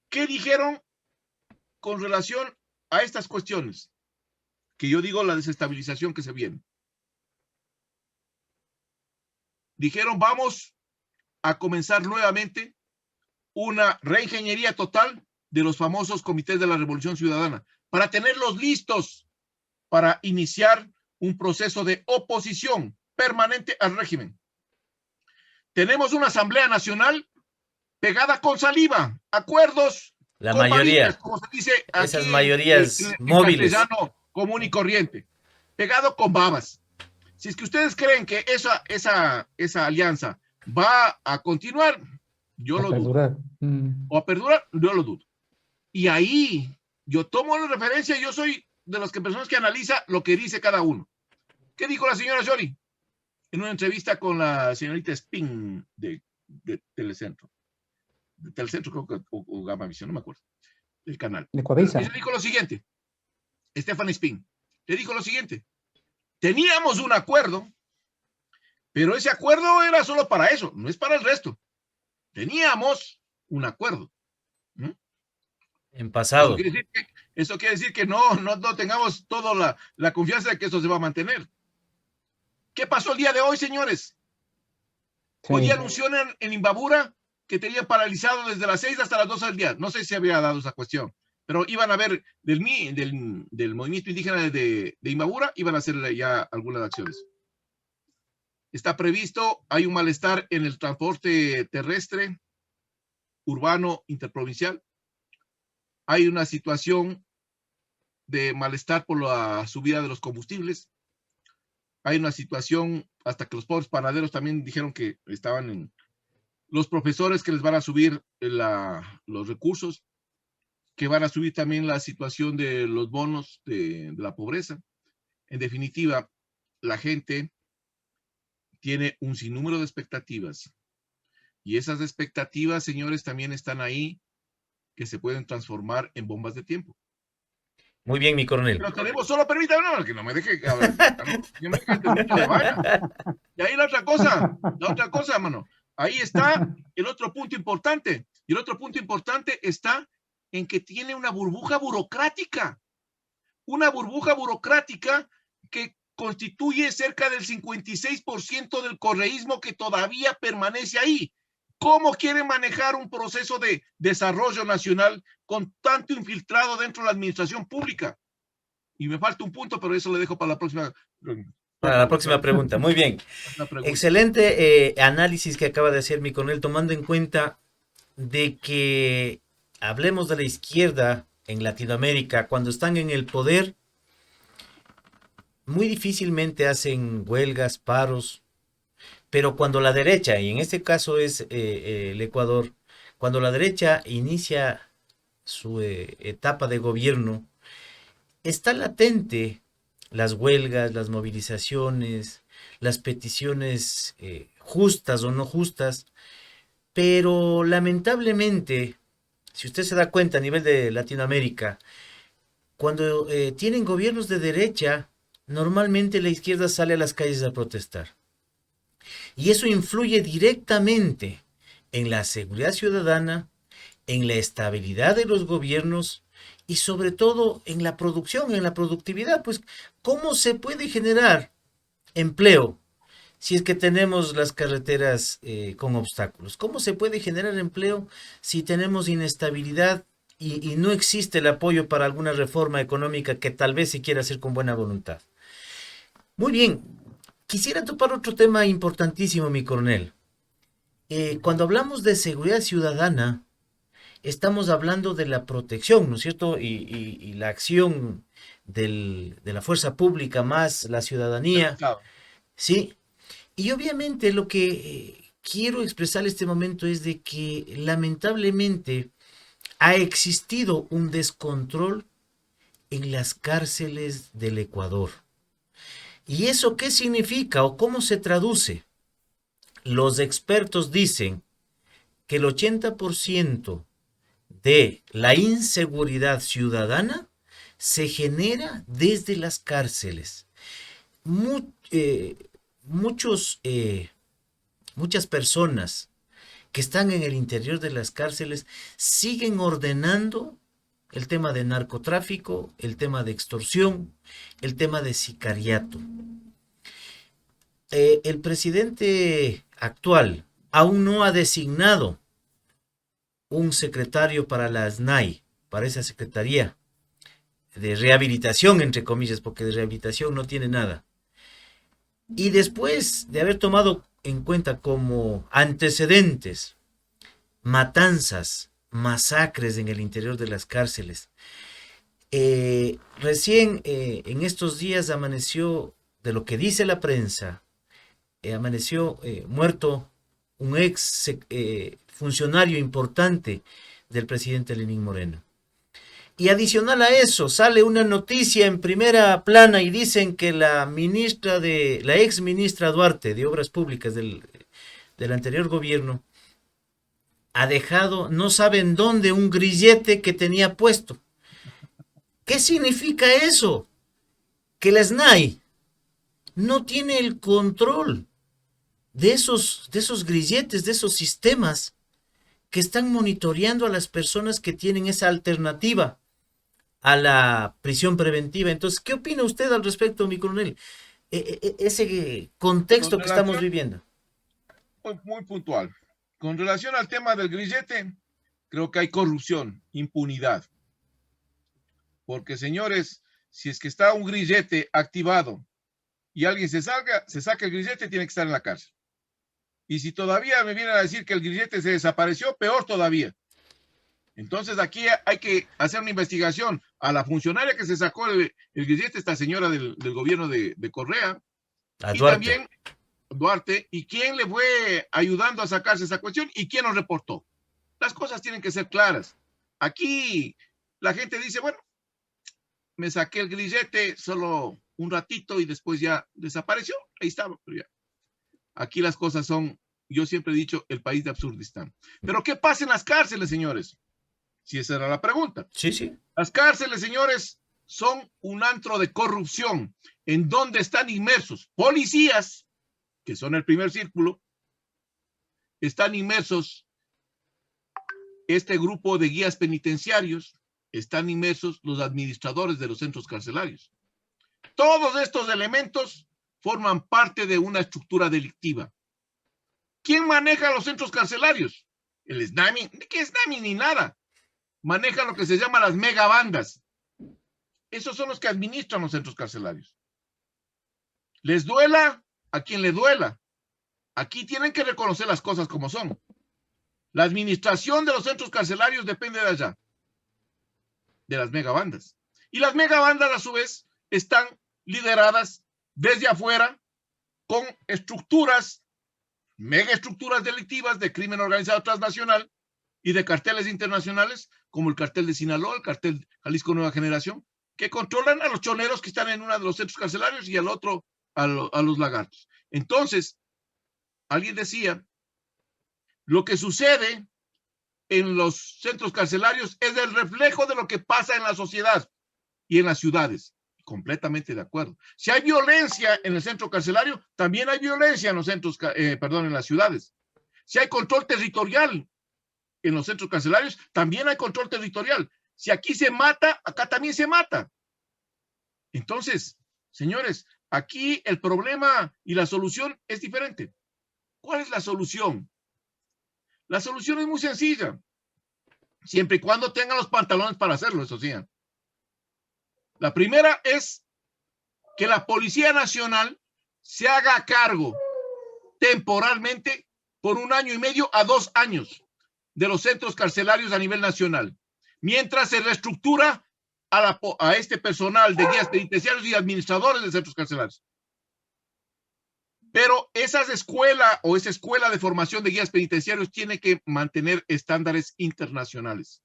¿Qué dijeron con relación a estas cuestiones? Que yo digo la desestabilización que se viene. Dijeron, vamos a comenzar nuevamente una reingeniería total de los famosos comités de la Revolución Ciudadana, para tenerlos listos para iniciar un proceso de oposición permanente al régimen. Tenemos una Asamblea Nacional pegada con saliva, acuerdos La con mayoría, varitas, como se dice aquí esas mayorías en móviles. castellano común y corriente, pegado con babas. Si es que ustedes creen que esa alianza va a continuar, yo lo dudo. O a perdurar, yo lo dudo. Y ahí yo tomo la referencia, yo soy de las personas que analiza lo que dice cada uno. ¿Qué dijo la señora Jory? En una entrevista con la señorita Spin de Telecentro. De Telecentro creo que, o Gama Visión, no me acuerdo. El canal. Ella dijo lo siguiente. Stephanie Spin. Le dijo lo siguiente. Teníamos un acuerdo, pero ese acuerdo era solo para eso, no es para el resto. Teníamos un acuerdo. En pasado. Eso quiere decir que no tengamos toda la confianza de que esto se va a mantener. ¿Qué pasó el día de hoy, señores? Sí. Hoy día anunció en Imbabura que tenían paralizado desde las 6 hasta las 12 del día. No sé si se había dado esa cuestión, pero iban a ver del movimiento indígena de Imbabura, iban a hacer ya algunas acciones. Está previsto, hay un malestar en el transporte terrestre, urbano, interprovincial. Hay una situación de malestar por la subida de los combustibles. Hay una situación, hasta que los pobres panaderos también dijeron que estaban en los profesores que les van a subir los recursos, que van a subir también la situación de los bonos de la pobreza. En definitiva, la gente tiene un sinnúmero de expectativas. Y esas expectativas, señores, también están ahí, que se pueden transformar en bombas de tiempo. Muy bien, mi coronel. Pero tenemos, solo permítame, no, que no me deje hablar, que me deje terminar de vaina. Y ahí la otra cosa, mano. Ahí está el otro punto importante. Y el otro punto importante está en que tiene una burbuja burocrática. Una burbuja burocrática que constituye cerca del 56% del correísmo que todavía permanece ahí. ¿Cómo quieren manejar un proceso de desarrollo nacional con tanto infiltrado dentro de la administración pública? Y me falta un punto, pero eso le dejo para la próxima. Para la próxima pregunta. Muy bien. Excelente análisis que acaba de hacer mi coronel, tomando en cuenta de que hablemos de la izquierda en Latinoamérica, cuando están en el poder, muy difícilmente hacen huelgas, paros, pero cuando la derecha, y en este caso es el Ecuador, cuando la derecha inicia su etapa de gobierno, está latente las huelgas, las movilizaciones, las peticiones justas o no justas, pero lamentablemente, si usted se da cuenta a nivel de Latinoamérica, cuando tienen gobiernos de derecha, normalmente la izquierda sale a las calles a protestar. Y eso influye directamente en la seguridad ciudadana, en la estabilidad de los gobiernos y sobre todo en la producción, en la productividad. Pues, ¿cómo se puede generar empleo si es que tenemos las carreteras con obstáculos? ¿Cómo se puede generar empleo si tenemos inestabilidad y no existe el apoyo para alguna reforma económica que tal vez se quiera hacer con buena voluntad? Muy bien, quisiera topar otro tema importantísimo, mi coronel. Cuando hablamos de seguridad ciudadana, estamos hablando de la protección, ¿no es cierto? Y la acción de la fuerza pública más la ciudadanía, ¿sí? Y obviamente lo que quiero expresar en este momento es de que lamentablemente ha existido un descontrol en las cárceles del Ecuador. ¿Y eso qué significa o cómo se traduce? Los expertos dicen que el 80% de la inseguridad ciudadana se genera desde las cárceles. Muchas personas que están en el interior de las cárceles siguen ordenando el tema de narcotráfico, el tema de extorsión, el tema de sicariato. El presidente actual aún no ha designado un secretario para la SNAI, para esa secretaría de rehabilitación, entre comillas, porque de rehabilitación no tiene nada. Y después de haber tomado en cuenta como antecedentes matanzas, masacres en el interior de las cárceles, recién en estos días amaneció, de lo que dice la prensa, amaneció muerto un ex funcionario importante del presidente Lenín Moreno. Y adicional a eso, sale una noticia en primera plana y dicen que la ex ministra Duarte de Obras Públicas del anterior gobierno ha dejado, no saben dónde, un grillete que tenía puesto. ¿Qué significa eso? Que la SNAI no tiene el control de esos grilletes, de esos sistemas que están monitoreando a las personas que tienen esa alternativa a la prisión preventiva. Entonces, ¿qué opina usted al respecto, mi coronel? Ese contexto que estamos viviendo. Muy puntual. Con relación al tema del grillete, creo que hay corrupción, impunidad. Porque, señores, si es que está un grillete activado y alguien se saca el grillete, tiene que estar en la cárcel. Y si todavía me vienen a decir que el grillete se desapareció, peor todavía. Entonces aquí hay que hacer una investigación a la funcionaria que se sacó el grillete, esta señora del gobierno de Correa, A y Duarte. también Duarte, y quién le fue ayudando a sacarse esa cuestión y quién nos reportó. Las cosas tienen que ser claras. Aquí la gente dice, bueno, me saqué el grillete solo un ratito y después ya desapareció. Ahí estaba, pero ya. Aquí las cosas son, yo siempre he dicho, el país de Absurdistán. Pero ¿qué pasa en las cárceles, señores? Si esa era la pregunta. Sí, sí. Las cárceles, señores, son un antro de corrupción en donde están inmersos policías, que son el primer círculo, están inmersos este grupo de guías penitenciarios, están inmersos los administradores de los centros carcelarios. Todos estos elementos forman parte de una estructura delictiva. ¿Quién maneja los centros carcelarios? El SNAMI, ¿qué SNAMI ni nada? Maneja lo que se llama las megabandas. Esos son los que administran los centros carcelarios. Les duela a quien le duela. Aquí tienen que reconocer las cosas como son. La administración de los centros carcelarios depende de allá, de las megabandas. Y las megabandas, a su vez, están lideradas desde afuera con estructuras, megaestructuras delictivas de crimen organizado transnacional y de carteles internacionales, como el cartel de Sinaloa, el cartel Jalisco Nueva Generación, que controlan a los choneros que están en uno de los centros carcelarios y al otro a los lagartos. Entonces, alguien decía, lo que sucede en los centros carcelarios es el reflejo de lo que pasa en la sociedad y en las ciudades. Completamente de acuerdo. Si hay violencia en el centro carcelario, también hay violencia en los centros, en las ciudades. Si hay control territorial en los centros carcelarios, también hay control territorial. Si aquí se mata, acá también se mata. Entonces, señores, aquí el problema y la solución es diferente. ¿Cuál es la solución? La solución es muy sencilla, siempre y cuando tengan los pantalones para hacerlo, eso sí. La primera es que la Policía Nacional se haga cargo temporalmente por 1 año y medio a 2 años de los centros carcelarios a nivel nacional, mientras se reestructura a este personal de guías penitenciarios y administradores de centros carcelarios. Pero esa escuela de formación de guías penitenciarios tiene que mantener estándares internacionales.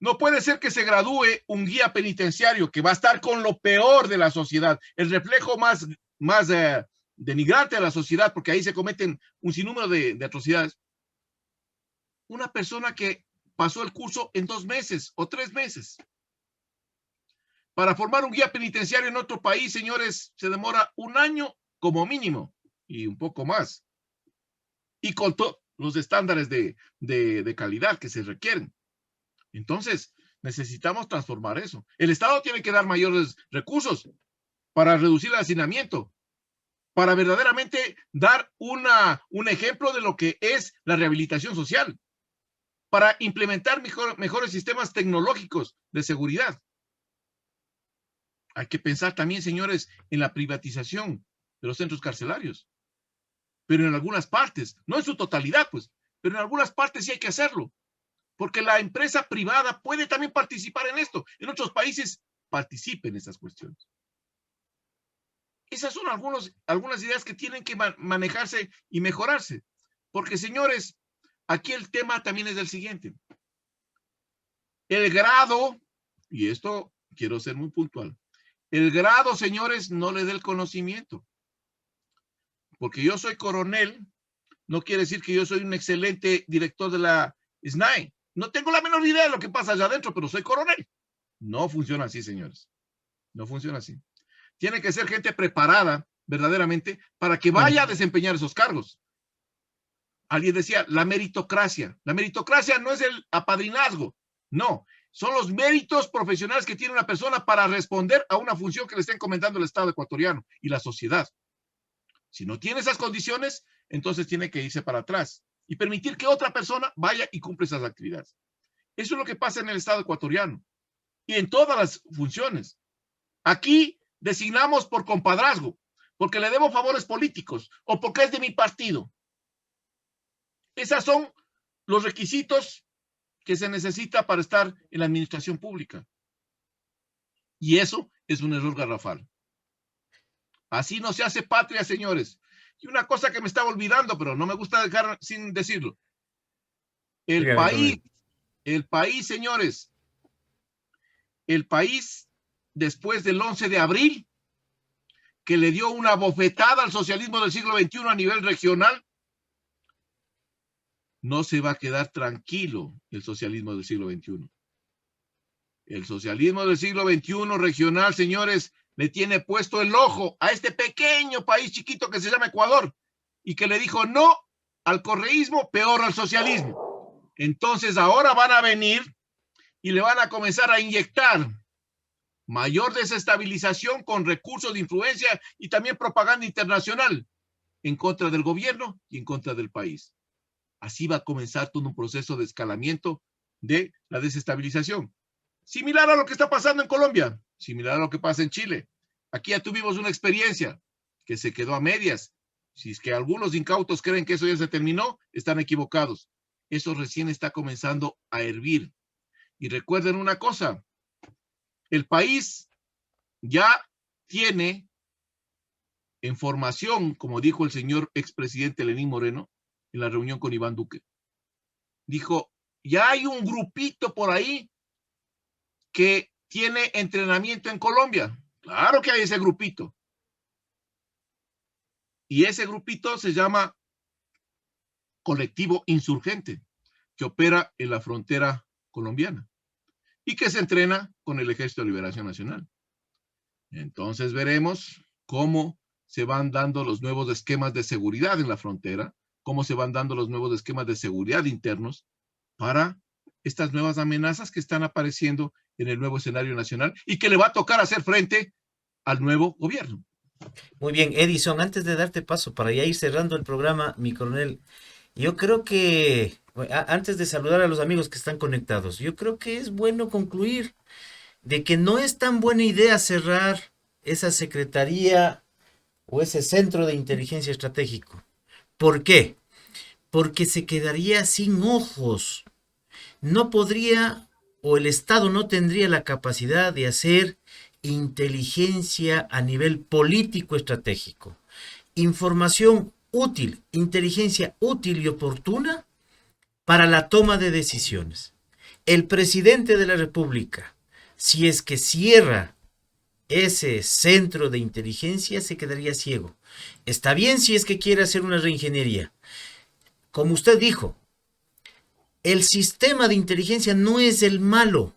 No puede ser que se gradúe un guía penitenciario que va a estar con lo peor de la sociedad, el reflejo más denigrante de la sociedad, porque ahí se cometen un sinnúmero de atrocidades. Una persona que pasó el curso en 2 meses o 3 meses. Para formar un guía penitenciario en otro país, señores, se demora 1 año como mínimo y un poco más. Y con todos los estándares de calidad que se requieren. Entonces, necesitamos transformar eso. El Estado tiene que dar mayores recursos para reducir el hacinamiento, para verdaderamente dar un ejemplo de lo que es la rehabilitación social, para implementar mejores sistemas tecnológicos de seguridad. Hay que pensar también, señores, en la privatización de los centros carcelarios, pero en algunas partes, no en su totalidad, pues, pero en algunas partes sí hay que hacerlo. Porque la empresa privada puede también participar en esto. En otros países participen en estas cuestiones. Esas son algunas ideas que tienen que manejarse y mejorarse. Porque, señores, aquí el tema también es el siguiente. El grado, y esto quiero ser muy puntual, el grado, señores, no le da el conocimiento. Porque yo soy coronel, no quiere decir que yo soy un excelente director de la SNAI. No tengo la menor idea de lo que pasa allá adentro, pero soy coronel. No funciona así, señores. No funciona así. Tiene que ser gente preparada, verdaderamente, para que vaya a desempeñar esos cargos. Alguien decía, la meritocracia. La meritocracia no es el apadrinazgo. No, son los méritos profesionales que tiene una persona para responder a una función que le está encomendando el Estado ecuatoriano y la sociedad. Si no tiene esas condiciones, entonces tiene que irse para atrás y permitir que otra persona vaya y cumpla esas actividades. Eso es lo que pasa en el Estado ecuatoriano y en todas las funciones. Aquí designamos por compadrazgo, porque le debo favores políticos o porque es de mi partido. Esos son los requisitos que se necesita para estar en la administración pública. Y eso es un error garrafal. Así no se hace patria, señores. Y una cosa que me estaba olvidando, pero no me gusta dejar sin decirlo. El país, señores, el país, después del 11 de abril, que le dio una bofetada al socialismo del siglo XXI a nivel regional, no se va a quedar tranquilo el socialismo del siglo XXI. El socialismo del siglo XXI regional, señores, le tiene puesto el ojo a este pequeño país chiquito que se llama Ecuador y que le dijo no al correísmo, peor al socialismo. Entonces ahora van a venir y le van a comenzar a inyectar mayor desestabilización con recursos de influencia y también propaganda internacional en contra del gobierno y en contra del país. Así va a comenzar todo un proceso de escalamiento de la desestabilización. Similar a lo que está pasando en Colombia, similar a lo que pasa en Chile. Aquí ya tuvimos una experiencia que se quedó a medias. Si es que algunos incautos creen que eso ya se terminó, están equivocados. Eso recién está comenzando a hervir. Y recuerden una cosa, el país ya tiene en formación, como dijo el señor expresidente Lenín Moreno en la reunión con Iván Duque. Dijo, ya hay un grupito por ahí que tiene entrenamiento en Colombia. Claro que hay ese grupito. Y ese grupito se llama Colectivo Insurgente, que opera en la frontera colombiana y que se entrena con el Ejército de Liberación Nacional. Entonces veremos cómo se van dando los nuevos esquemas de seguridad en la frontera, cómo se van dando los nuevos esquemas de seguridad internos para estas nuevas amenazas que están apareciendo en el nuevo escenario nacional y que le va a tocar hacer frente al nuevo gobierno. Muy bien, Edison, antes de darte paso para ya ir cerrando el programa, mi coronel, yo creo que, antes de saludar a los amigos que están conectados, yo creo que es bueno concluir de que no es tan buena idea cerrar esa secretaría o ese centro de inteligencia estratégico. ¿Por qué? Porque se quedaría sin ojos. No podría, o el Estado no tendría la capacidad de hacer inteligencia a nivel político estratégico. Información útil, inteligencia útil y oportuna para la toma de decisiones. El presidente de la República, si es que cierra ese centro de inteligencia, se quedaría ciego. Está bien si es que quiere hacer una reingeniería. Como usted dijo, el sistema de inteligencia no es el malo.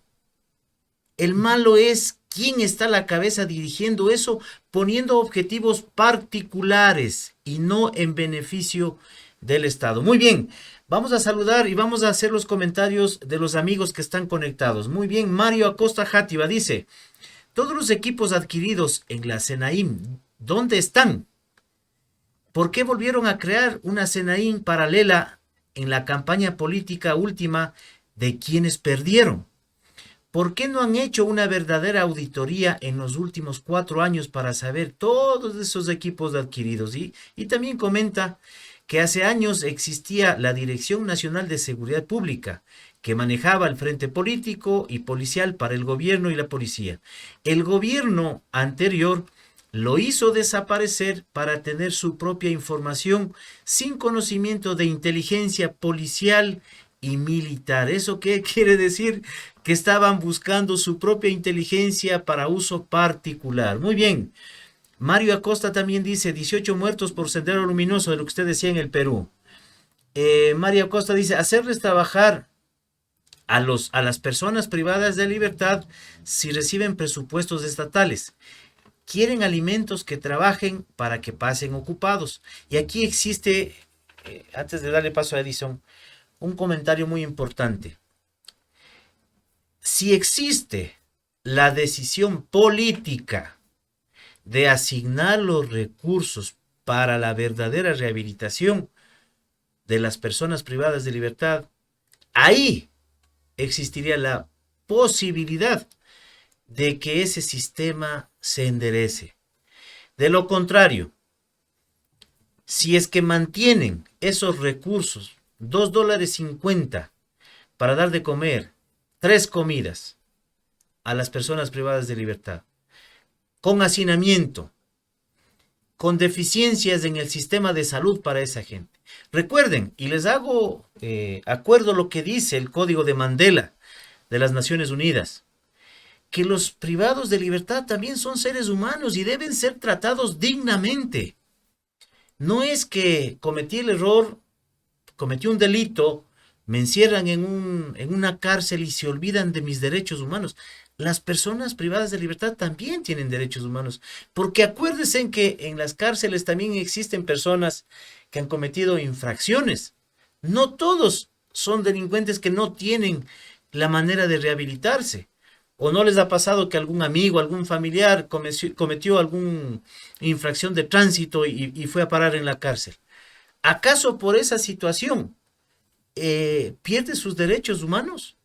El malo es quién está a la cabeza dirigiendo eso, poniendo objetivos particulares y no en beneficio del Estado. Muy bien, vamos a saludar y vamos a hacer los comentarios de los amigos que están conectados. Muy bien, Mario Acosta Játiva dice, todos los equipos adquiridos en la Senaim, ¿dónde están? ¿Por qué volvieron a crear una Senaim paralela en la campaña política última de quienes perdieron? ¿Por qué no han hecho una verdadera auditoría en los últimos 4 años para saber todos esos equipos adquiridos? Y también comenta que hace años existía la Dirección Nacional de Seguridad Pública, que manejaba el frente político y policial para el gobierno y la policía. El gobierno anterior lo hizo desaparecer para tener su propia información sin conocimiento de inteligencia policial y militar. ¿Eso qué quiere decir? Que estaban buscando su propia inteligencia para uso particular. Muy bien. Mario Acosta también dice 18 muertos por sendero luminoso, de lo que usted decía en el Perú. Mario Acosta dice hacerles trabajar a las personas privadas de libertad si reciben presupuestos estatales. Quieren alimentos que trabajen para que pasen ocupados. Y aquí existe, antes de darle paso a Edison, un comentario muy importante. Si existe la decisión política de asignar los recursos para la verdadera rehabilitación de las personas privadas de libertad, ahí existiría la posibilidad de que ese sistema se enderece. De lo contrario, si es que mantienen esos recursos, $2.50 para dar de comer 3 comidas a las personas privadas de libertad, con hacinamiento, con deficiencias en el sistema de salud para esa gente. Recuerden, y les hago acuerdo lo que dice el Código de Mandela de las Naciones Unidas, que los privados de libertad también son seres humanos y deben ser tratados dignamente. No es que cometí el error, cometí un delito, me encierran en una cárcel y se olvidan de mis derechos humanos. Las personas privadas de libertad también tienen derechos humanos, porque acuérdense en que en las cárceles también existen personas que han cometido infracciones. No todos son delincuentes que no tienen la manera de rehabilitarse. ¿O no les ha pasado que algún amigo, algún familiar cometió alguna infracción de tránsito y fue a parar en la cárcel? ¿Acaso por esa situación pierde sus derechos humanos?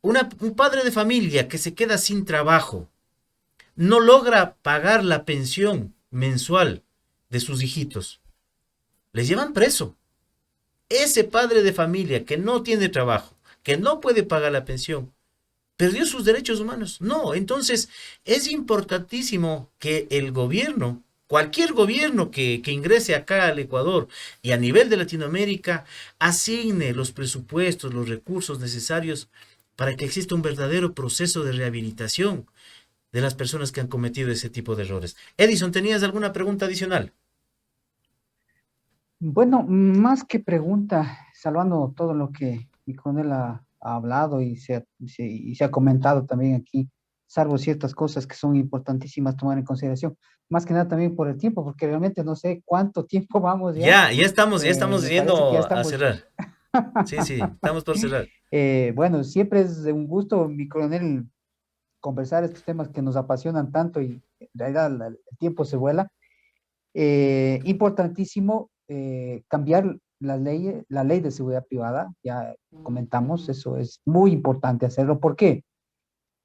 Un padre de familia que se queda sin trabajo, no logra pagar la pensión mensual de sus hijitos, les llevan preso. Ese padre de familia que no tiene trabajo, que no puede pagar la pensión, ¿perdió sus derechos humanos? No, entonces es importantísimo que el gobierno, cualquier gobierno que ingrese acá al Ecuador y a nivel de Latinoamérica, asigne los presupuestos, los recursos necesarios para que exista un verdadero proceso de rehabilitación de las personas que han cometido ese tipo de errores. Edison, ¿tenías alguna pregunta adicional? Bueno, más que pregunta, salvando todo lo que mi coronel ha hablado y se ha comentado también aquí, salvo ciertas cosas que son importantísimas tomar en consideración, más que nada también por el tiempo, porque realmente no sé cuánto tiempo vamos ya. Ya estamos Me parece que ya yendo a estamos. cerrar. Sí, sí, estamos por cerrar. Bueno, siempre es un gusto, mi coronel, conversar estos temas que nos apasionan tanto y en realidad el tiempo se vuela. Importantísimo cambiar la ley de seguridad privada, ya comentamos, eso es muy importante hacerlo. ¿Por qué?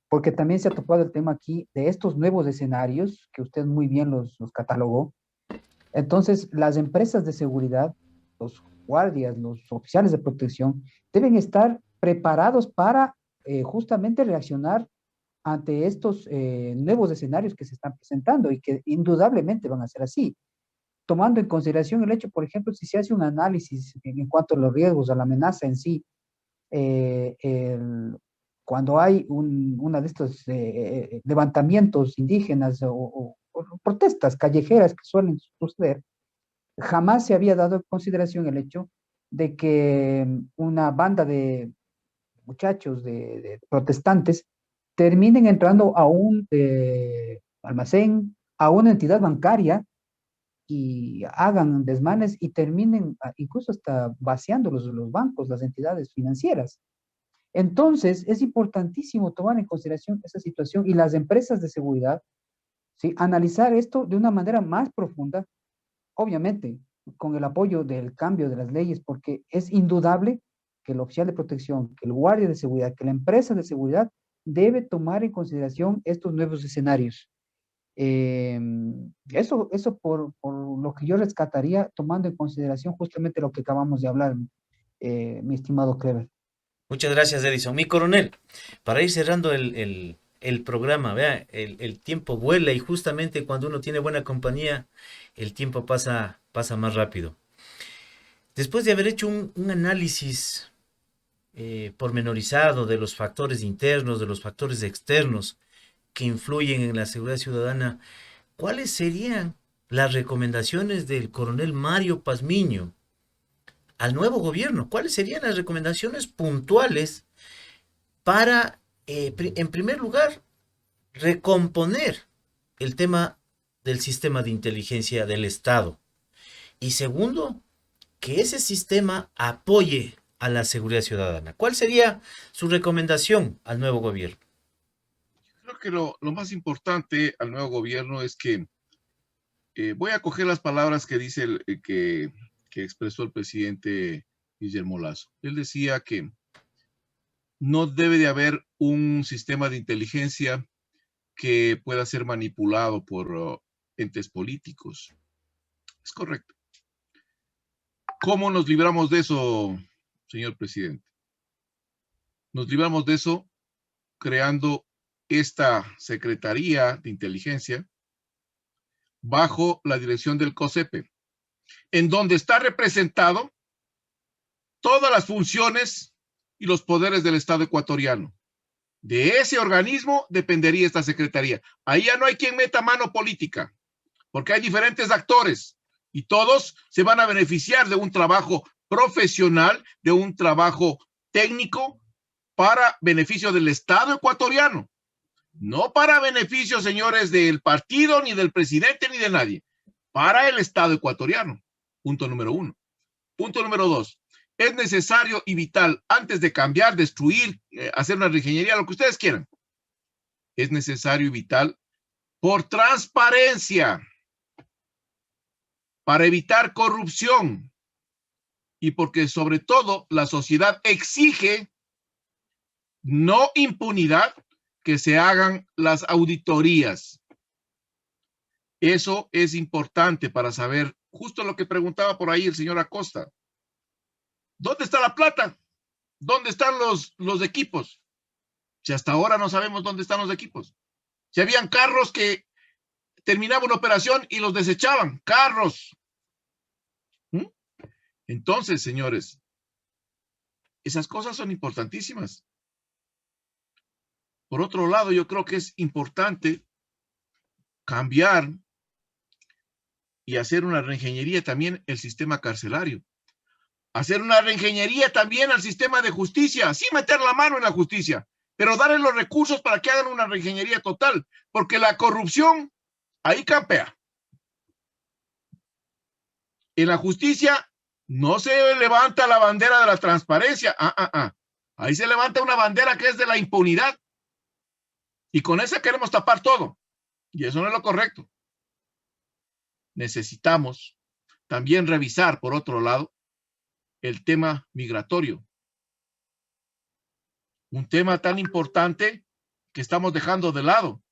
Porque también se ha tocado el tema aquí de estos nuevos escenarios que usted muy bien los catalogó. Entonces, las empresas de seguridad, los guardias, los oficiales de protección, deben estar preparados para justamente reaccionar ante estos nuevos escenarios que se están presentando y que indudablemente van a ser así, tomando en consideración el hecho, por ejemplo, si se hace un análisis en cuanto a los riesgos, a la amenaza en sí, eh, el- cuando hay una de estos levantamientos indígenas o protestas callejeras que suelen suceder, jamás se había dado en consideración el hecho de que una banda de muchachos, de protestantes, terminen entrando a un almacén, a una entidad bancaria y hagan desmanes y terminen incluso hasta vaciando los bancos, las entidades financieras. Entonces, es importantísimo tomar en consideración esa situación y las empresas de seguridad, ¿sí? Analizar esto de una manera más profunda, obviamente, con el apoyo del cambio de las leyes, porque es indudable que el oficial de protección, que el guardia de seguridad, que la empresa de seguridad debe tomar en consideración estos nuevos escenarios. Eh, eso por lo que yo rescataría, tomando en consideración justamente lo que acabamos de hablar, mi estimado Clever. Muchas gracias, Edison. Mi coronel, para ir cerrando el programa, vea, el tiempo vuela y justamente cuando uno tiene buena compañía, el tiempo pasa más rápido. Después de haber hecho un análisis pormenorizado de los factores internos, de los factores externos que influyen en la seguridad ciudadana, ¿cuáles serían las recomendaciones del coronel Mario Pazmiño al nuevo gobierno? ¿Cuáles serían las recomendaciones puntuales para, en primer lugar, recomponer el tema del sistema de inteligencia del Estado? Y segundo, que ese sistema apoye a la seguridad ciudadana. ¿Cuál sería su recomendación al nuevo gobierno? Creo que lo más importante al nuevo gobierno es que voy a coger las palabras que dice que expresó el presidente Guillermo Lasso. Él decía que no debe de haber un sistema de inteligencia que pueda ser manipulado por entes políticos. Es correcto. ¿Cómo nos libramos de eso, señor presidente? Nos libramos de eso creando esta Secretaría de Inteligencia bajo la dirección del COSEPE, en donde está representado todas las funciones y los poderes del Estado ecuatoriano, De ese organismo dependería esta secretaría. Ahí ya no hay quien meta mano política, porque hay diferentes actores y todos se van a beneficiar de un trabajo profesional, de un trabajo técnico para beneficio del Estado ecuatoriano. No para beneficio, señores, del partido, ni del presidente, ni de nadie. Para el Estado ecuatoriano. Punto número 1. Punto número 2. Es necesario y vital, antes de cambiar, destruir, hacer una reingeniería, lo que ustedes quieran. Es necesario y vital por transparencia, para evitar corrupción y porque sobre todo la sociedad exige no impunidad, que se hagan las auditorías. Eso es importante para saber justo lo que preguntaba por ahí el señor Acosta. ¿Dónde está la plata? ¿Dónde están los equipos? Si hasta ahora no sabemos dónde están los equipos. Si habían carros que terminaban una operación y los desechaban, carros. Entonces, señores, esas cosas son importantísimas. Por otro lado, yo creo que es importante cambiar y hacer una reingeniería también el sistema carcelario. Hacer una reingeniería también al sistema de justicia, sin meter la mano en la justicia, pero darle los recursos para que hagan una reingeniería total, porque la corrupción ahí campea. En la justicia no se levanta la bandera de la transparencia, ahí se levanta una bandera que es de la impunidad, y con esa queremos tapar todo, y eso no es lo correcto. Necesitamos también revisar, por otro lado, el tema migratorio. Un tema tan importante que estamos dejando de lado.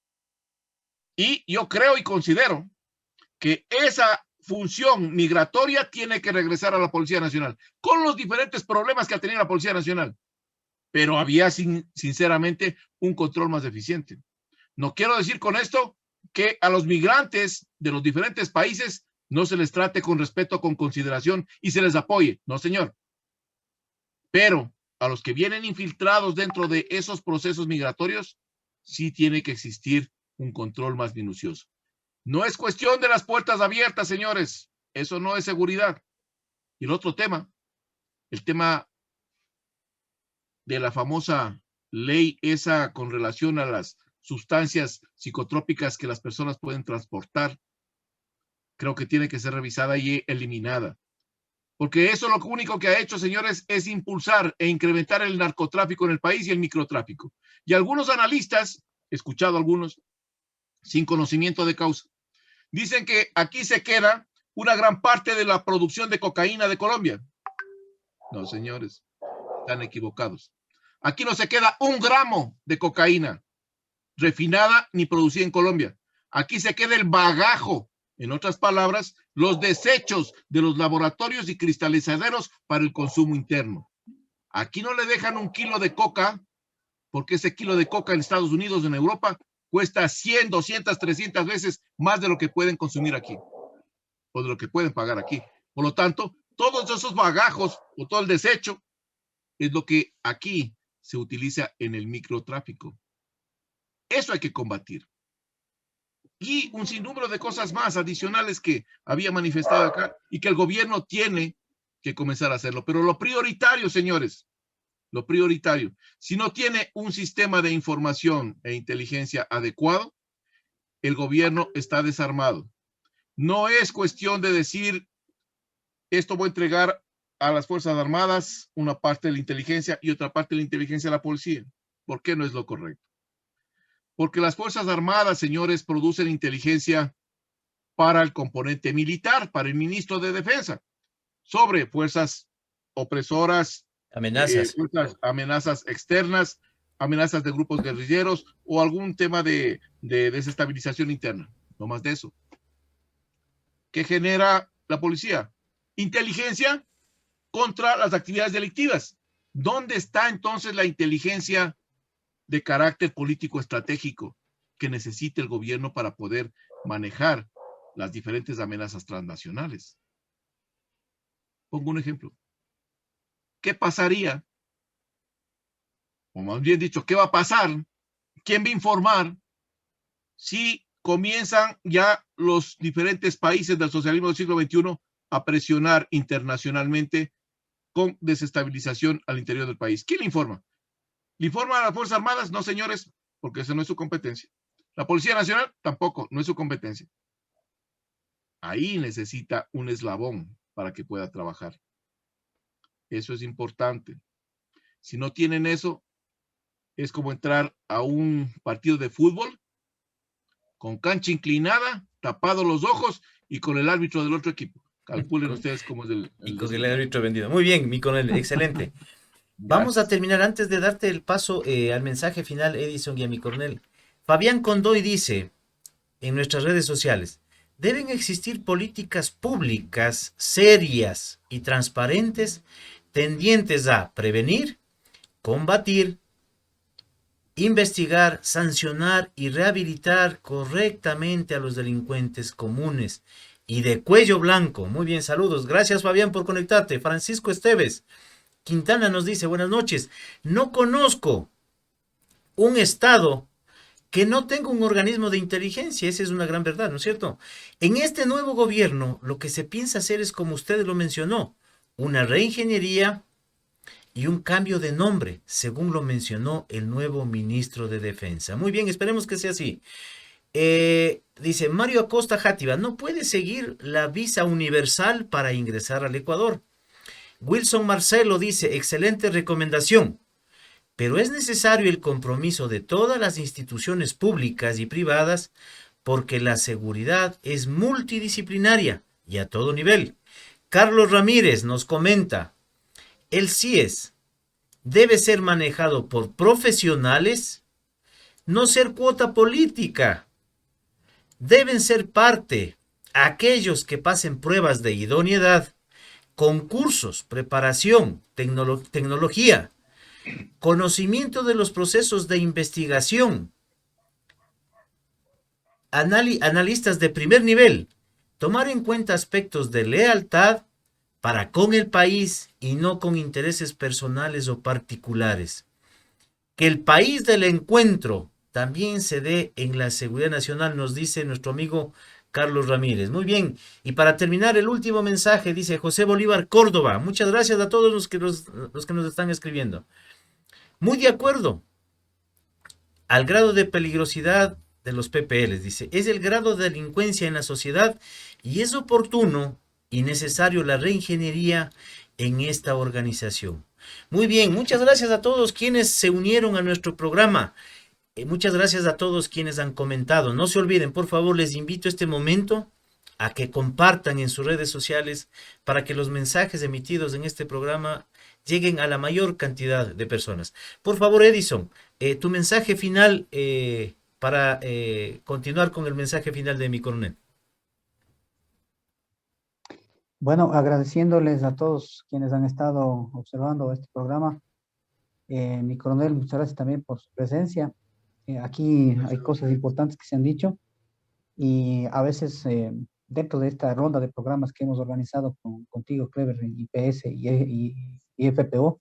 Y yo creo y considero que esa función migratoria tiene que regresar a la Policía Nacional, con los diferentes problemas que ha tenido la Policía Nacional. Pero había, sinceramente, un control más eficiente. No quiero decir con esto que a los migrantes de los diferentes países no se les trate con respeto, con consideración y se les apoye. No, señor. Pero a los que vienen infiltrados dentro de esos procesos migratorios, sí tiene que existir un control más minucioso. No es cuestión de las puertas abiertas, señores. Eso no es seguridad. Y el otro tema, el tema de la famosa ley esa con relación a las sustancias psicotrópicas que las personas pueden transportar, creo que tiene que ser revisada y eliminada. Porque eso lo único que ha hecho, señores, es impulsar e incrementar el narcotráfico en el país y el microtráfico. Y algunos analistas, he escuchado algunos, sin conocimiento de causa, dicen que aquí se queda una gran parte de la producción de cocaína de Colombia. No, señores, están equivocados. Aquí no se queda 1 gramo de cocaína refinada ni producida en Colombia. Aquí se queda el bagajo. En otras palabras, los desechos de los laboratorios y cristalizaderos para el consumo interno. Aquí no le dejan 1 kilo de coca, porque ese kilo de coca en Estados Unidos, en Europa, cuesta 100, 200, 300 veces más de lo que pueden consumir aquí, o de lo que pueden pagar aquí. Por lo tanto, todos esos bagajos, o todo el desecho, es lo que aquí se utiliza en el microtráfico. Eso hay que combatir. Y un sinnúmero de cosas más adicionales que había manifestado acá y que el gobierno tiene que comenzar a hacerlo. Pero lo prioritario, señores, lo prioritario, si no tiene un sistema de información e inteligencia adecuado, el gobierno está desarmado. No es cuestión de decir, esto voy a entregar a las Fuerzas Armadas, una parte de la inteligencia y otra parte de la inteligencia a la policía. ¿Por qué no es lo correcto? Porque las Fuerzas Armadas, señores, producen inteligencia para el componente militar, para el ministro de Defensa, sobre fuerzas opresoras, Amenazas. amenazas externas, amenazas de grupos guerrilleros o algún tema de desestabilización interna. No más de eso. ¿Qué genera la policía? Inteligencia contra las actividades delictivas. ¿Dónde está entonces la inteligencia de carácter político estratégico que necesita el gobierno para poder manejar las diferentes amenazas transnacionales? Pongo un ejemplo. ¿Qué pasaría o más bien dicho, qué va a pasar, quién va a informar si comienzan ya los diferentes países del socialismo del siglo XXI a presionar internacionalmente con desestabilización al interior del país. ¿Quién le informa? ¿Le informa a las Fuerzas Armadas? No, señores, porque esa no es su competencia. La Policía Nacional tampoco, no es su competencia. Ahí necesita un eslabón para que pueda trabajar. Eso es importante. Si no tienen eso, es como entrar a un partido de fútbol con cancha inclinada, tapados los ojos y con el árbitro del otro equipo. Calculen ustedes cómo es Y el con el desempeño. árbitro vendido. Muy bien, mi coronel, excelente. Vamos a Gracias. terminar antes de darte el paso al mensaje final, Edison, y a mi coronel. Fabián Condoy dice en nuestras redes sociales, deben existir políticas públicas serias y transparentes tendientes a prevenir, combatir, investigar, sancionar y rehabilitar correctamente a los delincuentes comunes y de cuello blanco. Muy bien, saludos. Gracias, Fabián, por conectarte. Francisco Esteves Quintana nos dice, buenas noches. No conozco un estado que no tenga un organismo de inteligencia. Esa es una gran verdad, ¿no es cierto? En este nuevo gobierno, lo que se piensa hacer es, como usted lo mencionó, una reingeniería y un cambio de nombre, según lo mencionó el nuevo ministro de Defensa. Muy bien, esperemos que sea así. Dice Mario Acosta Játiva, no puede seguir la visa universal para ingresar al Ecuador. Wilson Marcelo dice, excelente recomendación, pero es necesario el compromiso de todas las instituciones públicas y privadas porque la seguridad es multidisciplinaria y a todo nivel. Carlos Ramírez nos comenta, el CIES debe ser manejado por profesionales, no ser cuota política. Deben ser parte aquellos que pasen pruebas de idoneidad, concursos, preparación, tecnología, conocimiento de los procesos de investigación, analistas de primer nivel, tomar en cuenta aspectos de lealtad para con el país y no con intereses personales o particulares. Que el país del encuentro también se dé en la seguridad nacional, nos dice nuestro amigo Carlos Ramírez. Muy bien, y para terminar el último mensaje, dice José Bolívar Córdoba. Muchas gracias a todos los que nos están escribiendo. Muy de acuerdo, al grado de peligrosidad de los PPLs, dice, es el grado de delincuencia en la sociedad y es oportuno y necesario la reingeniería en esta organización. Muy bien, muchas gracias a todos quienes se unieron a nuestro programa. Muchas gracias a todos quienes han comentado. No se olviden, por favor, les invito a este momento a que compartan en sus redes sociales para que los mensajes emitidos en este programa lleguen a la mayor cantidad de personas. Por favor, Edison, tu mensaje final para continuar con el mensaje final de mi coronel. Bueno, agradeciéndoles a todos quienes han estado observando este programa. Mi coronel, muchas gracias también por su presencia. Aquí hay cosas importantes que se han dicho y a veces dentro de esta ronda de programas que hemos organizado contigo, Clever, IPS y FPO,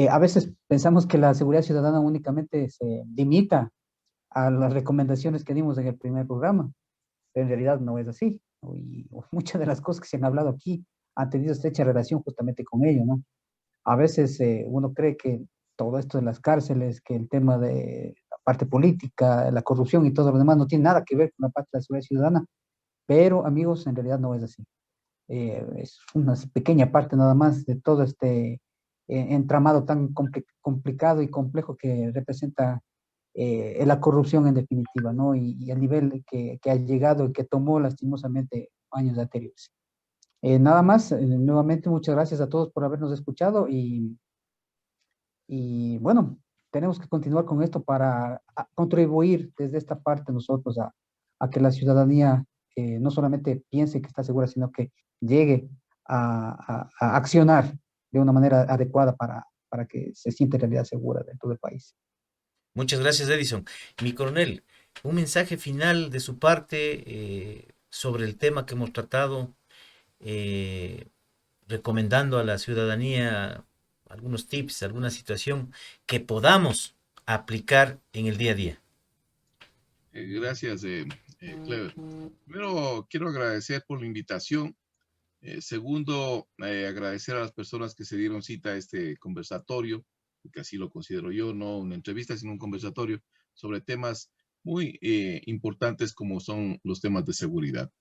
a veces pensamos que la seguridad ciudadana únicamente se limita a las recomendaciones que dimos en el primer programa, pero en realidad no es así, ¿no? Y muchas de las cosas que se han hablado aquí han tenido estrecha relación justamente con ello, ¿no? A veces uno cree que todo esto de las cárceles, que el tema de la parte política, la corrupción y todo lo demás no tiene nada que ver con la parte de la seguridad ciudadana, pero amigos, en realidad no es así. Es una pequeña parte nada más de todo este entramado tan complicado y complejo que representa la corrupción en definitiva, ¿no? Y el nivel que ha llegado y que tomó lastimosamente años anteriores. Nada más, nuevamente muchas gracias a todos por habernos escuchado y bueno, tenemos que continuar con esto para contribuir desde esta parte nosotros a que la ciudadanía no solamente piense que está segura, sino que llegue a accionar de una manera adecuada para que se sienta en realidad segura dentro del país. Muchas gracias, Edison. Mi coronel, un mensaje final de su parte sobre el tema que hemos tratado, recomendando a la ciudadanía algunos tips, alguna situación que podamos aplicar en el día a día. Gracias, Clever. Primero, quiero agradecer por la invitación. Segundo, agradecer a las personas que se dieron cita a este conversatorio, que así lo considero yo, no una entrevista, sino un conversatorio sobre temas muy importantes como son los temas de seguridad.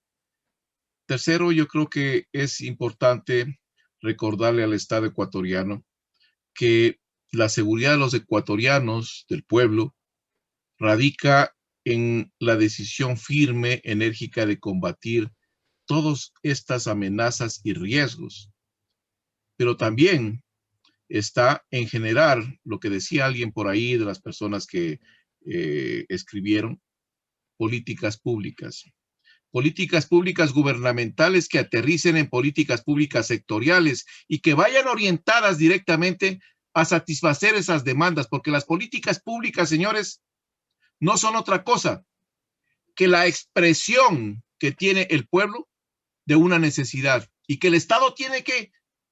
Tercero, yo creo que es importante recordarle al Estado ecuatoriano que la seguridad de los ecuatorianos, del pueblo, radica en la decisión firme, enérgica de combatir todas estas amenazas y riesgos, pero también está en generar lo que decía alguien por ahí de las personas que escribieron, políticas públicas gubernamentales que aterricen en políticas públicas sectoriales y que vayan orientadas directamente a satisfacer esas demandas, porque las políticas públicas, señores, no son otra cosa que la expresión que tiene el pueblo de una necesidad y que el Estado tiene que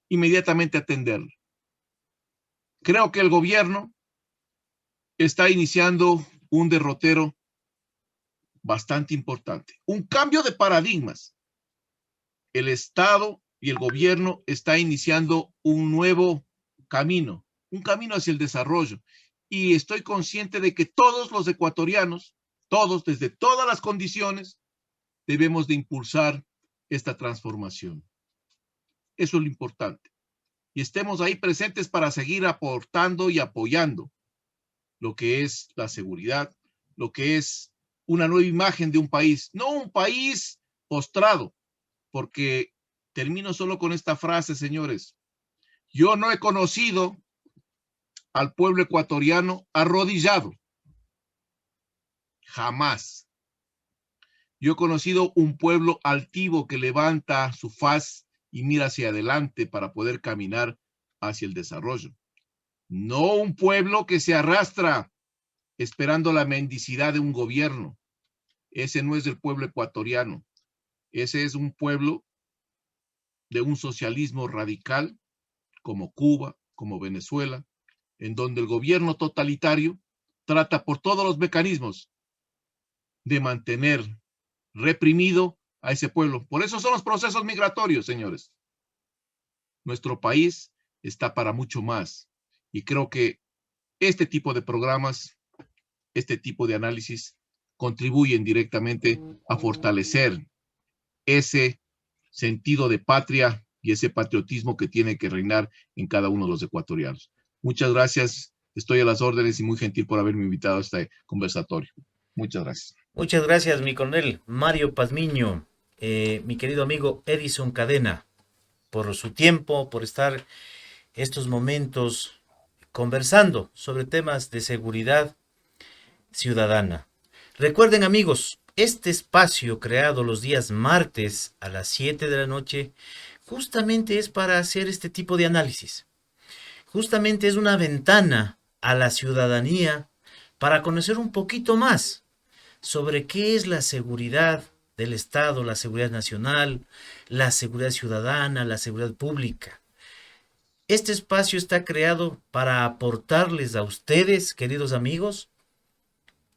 inmediatamente atenderlo. Creo que el gobierno está iniciando un derrotero bastante importante, un cambio de paradigmas. El Estado y el gobierno está iniciando un nuevo camino, un camino hacia el desarrollo. Y estoy consciente de que todos los ecuatorianos, todos, desde todas las condiciones, debemos de impulsar esta transformación. Eso es lo importante. Y estemos ahí presentes para seguir aportando y apoyando lo que es la seguridad, lo que es una nueva imagen de un país, no un país postrado, porque termino solo con esta frase, señores. Yo no he conocido al pueblo ecuatoriano arrodillado. Jamás. Yo he conocido un pueblo altivo que levanta su faz y mira hacia adelante para poder caminar hacia el desarrollo. No un pueblo que se arrastra esperando la mendicidad de un gobierno. Ese no es el pueblo ecuatoriano. Ese es un pueblo de un socialismo radical, como Cuba, como Venezuela, en donde el gobierno totalitario trata por todos los mecanismos de mantener reprimido a ese pueblo. Por eso son los procesos migratorios, señores. Nuestro país está para mucho más. Y creo que este tipo de programas, este tipo de análisis, contribuyen directamente a fortalecer ese sentido de patria y ese patriotismo que tiene que reinar en cada uno de los ecuatorianos. Muchas gracias. Estoy a las órdenes y muy gentil por haberme invitado a este conversatorio. Muchas gracias. Muchas gracias, mi coronel Mario Pazmiño, mi querido amigo Edison Cadena, por su tiempo, por estar estos momentos conversando sobre temas de seguridad ciudadana. Recuerden, amigos, este espacio creado los días martes a las 7 de la noche justamente es para hacer este tipo de análisis. Justamente es una ventana a la ciudadanía para conocer un poquito más sobre qué es la seguridad del Estado, la seguridad nacional, la seguridad ciudadana, la seguridad pública. Este espacio está creado para aportarles a ustedes, queridos amigos,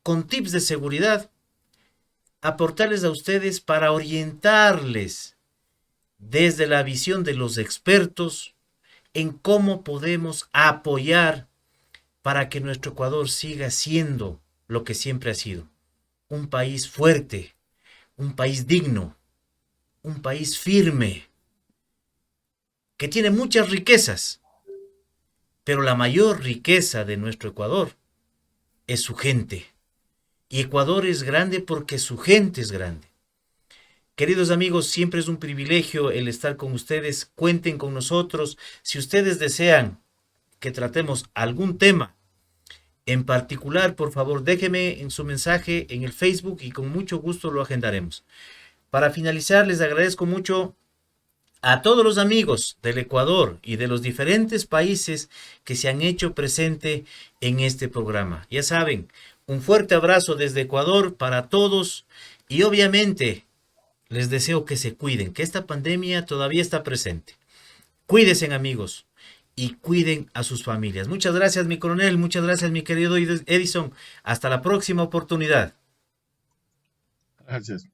con tips de seguridad, aportarles a ustedes para orientarles desde la visión de los expertos en cómo podemos apoyar para que nuestro Ecuador siga siendo lo que siempre ha sido. Un país fuerte, un país digno, un país firme, que tiene muchas riquezas, pero la mayor riqueza de nuestro Ecuador es su gente. Y Ecuador es grande porque su gente es grande. Queridos amigos, siempre es un privilegio el estar con ustedes. Cuenten con nosotros. Si ustedes desean que tratemos algún tema en particular, por favor, déjenme en su mensaje en el Facebook y con mucho gusto lo agendaremos. Para finalizar, les agradezco mucho a todos los amigos del Ecuador y de los diferentes países que se han hecho presente en este programa. Ya saben, un fuerte abrazo desde Ecuador para todos y obviamente les deseo que se cuiden, que esta pandemia todavía está presente. Cuídense, amigos, y cuiden a sus familias. Muchas gracias, mi coronel. Muchas gracias, mi querido Edison. Hasta la próxima oportunidad. Gracias.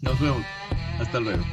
Nos vemos. Hasta luego.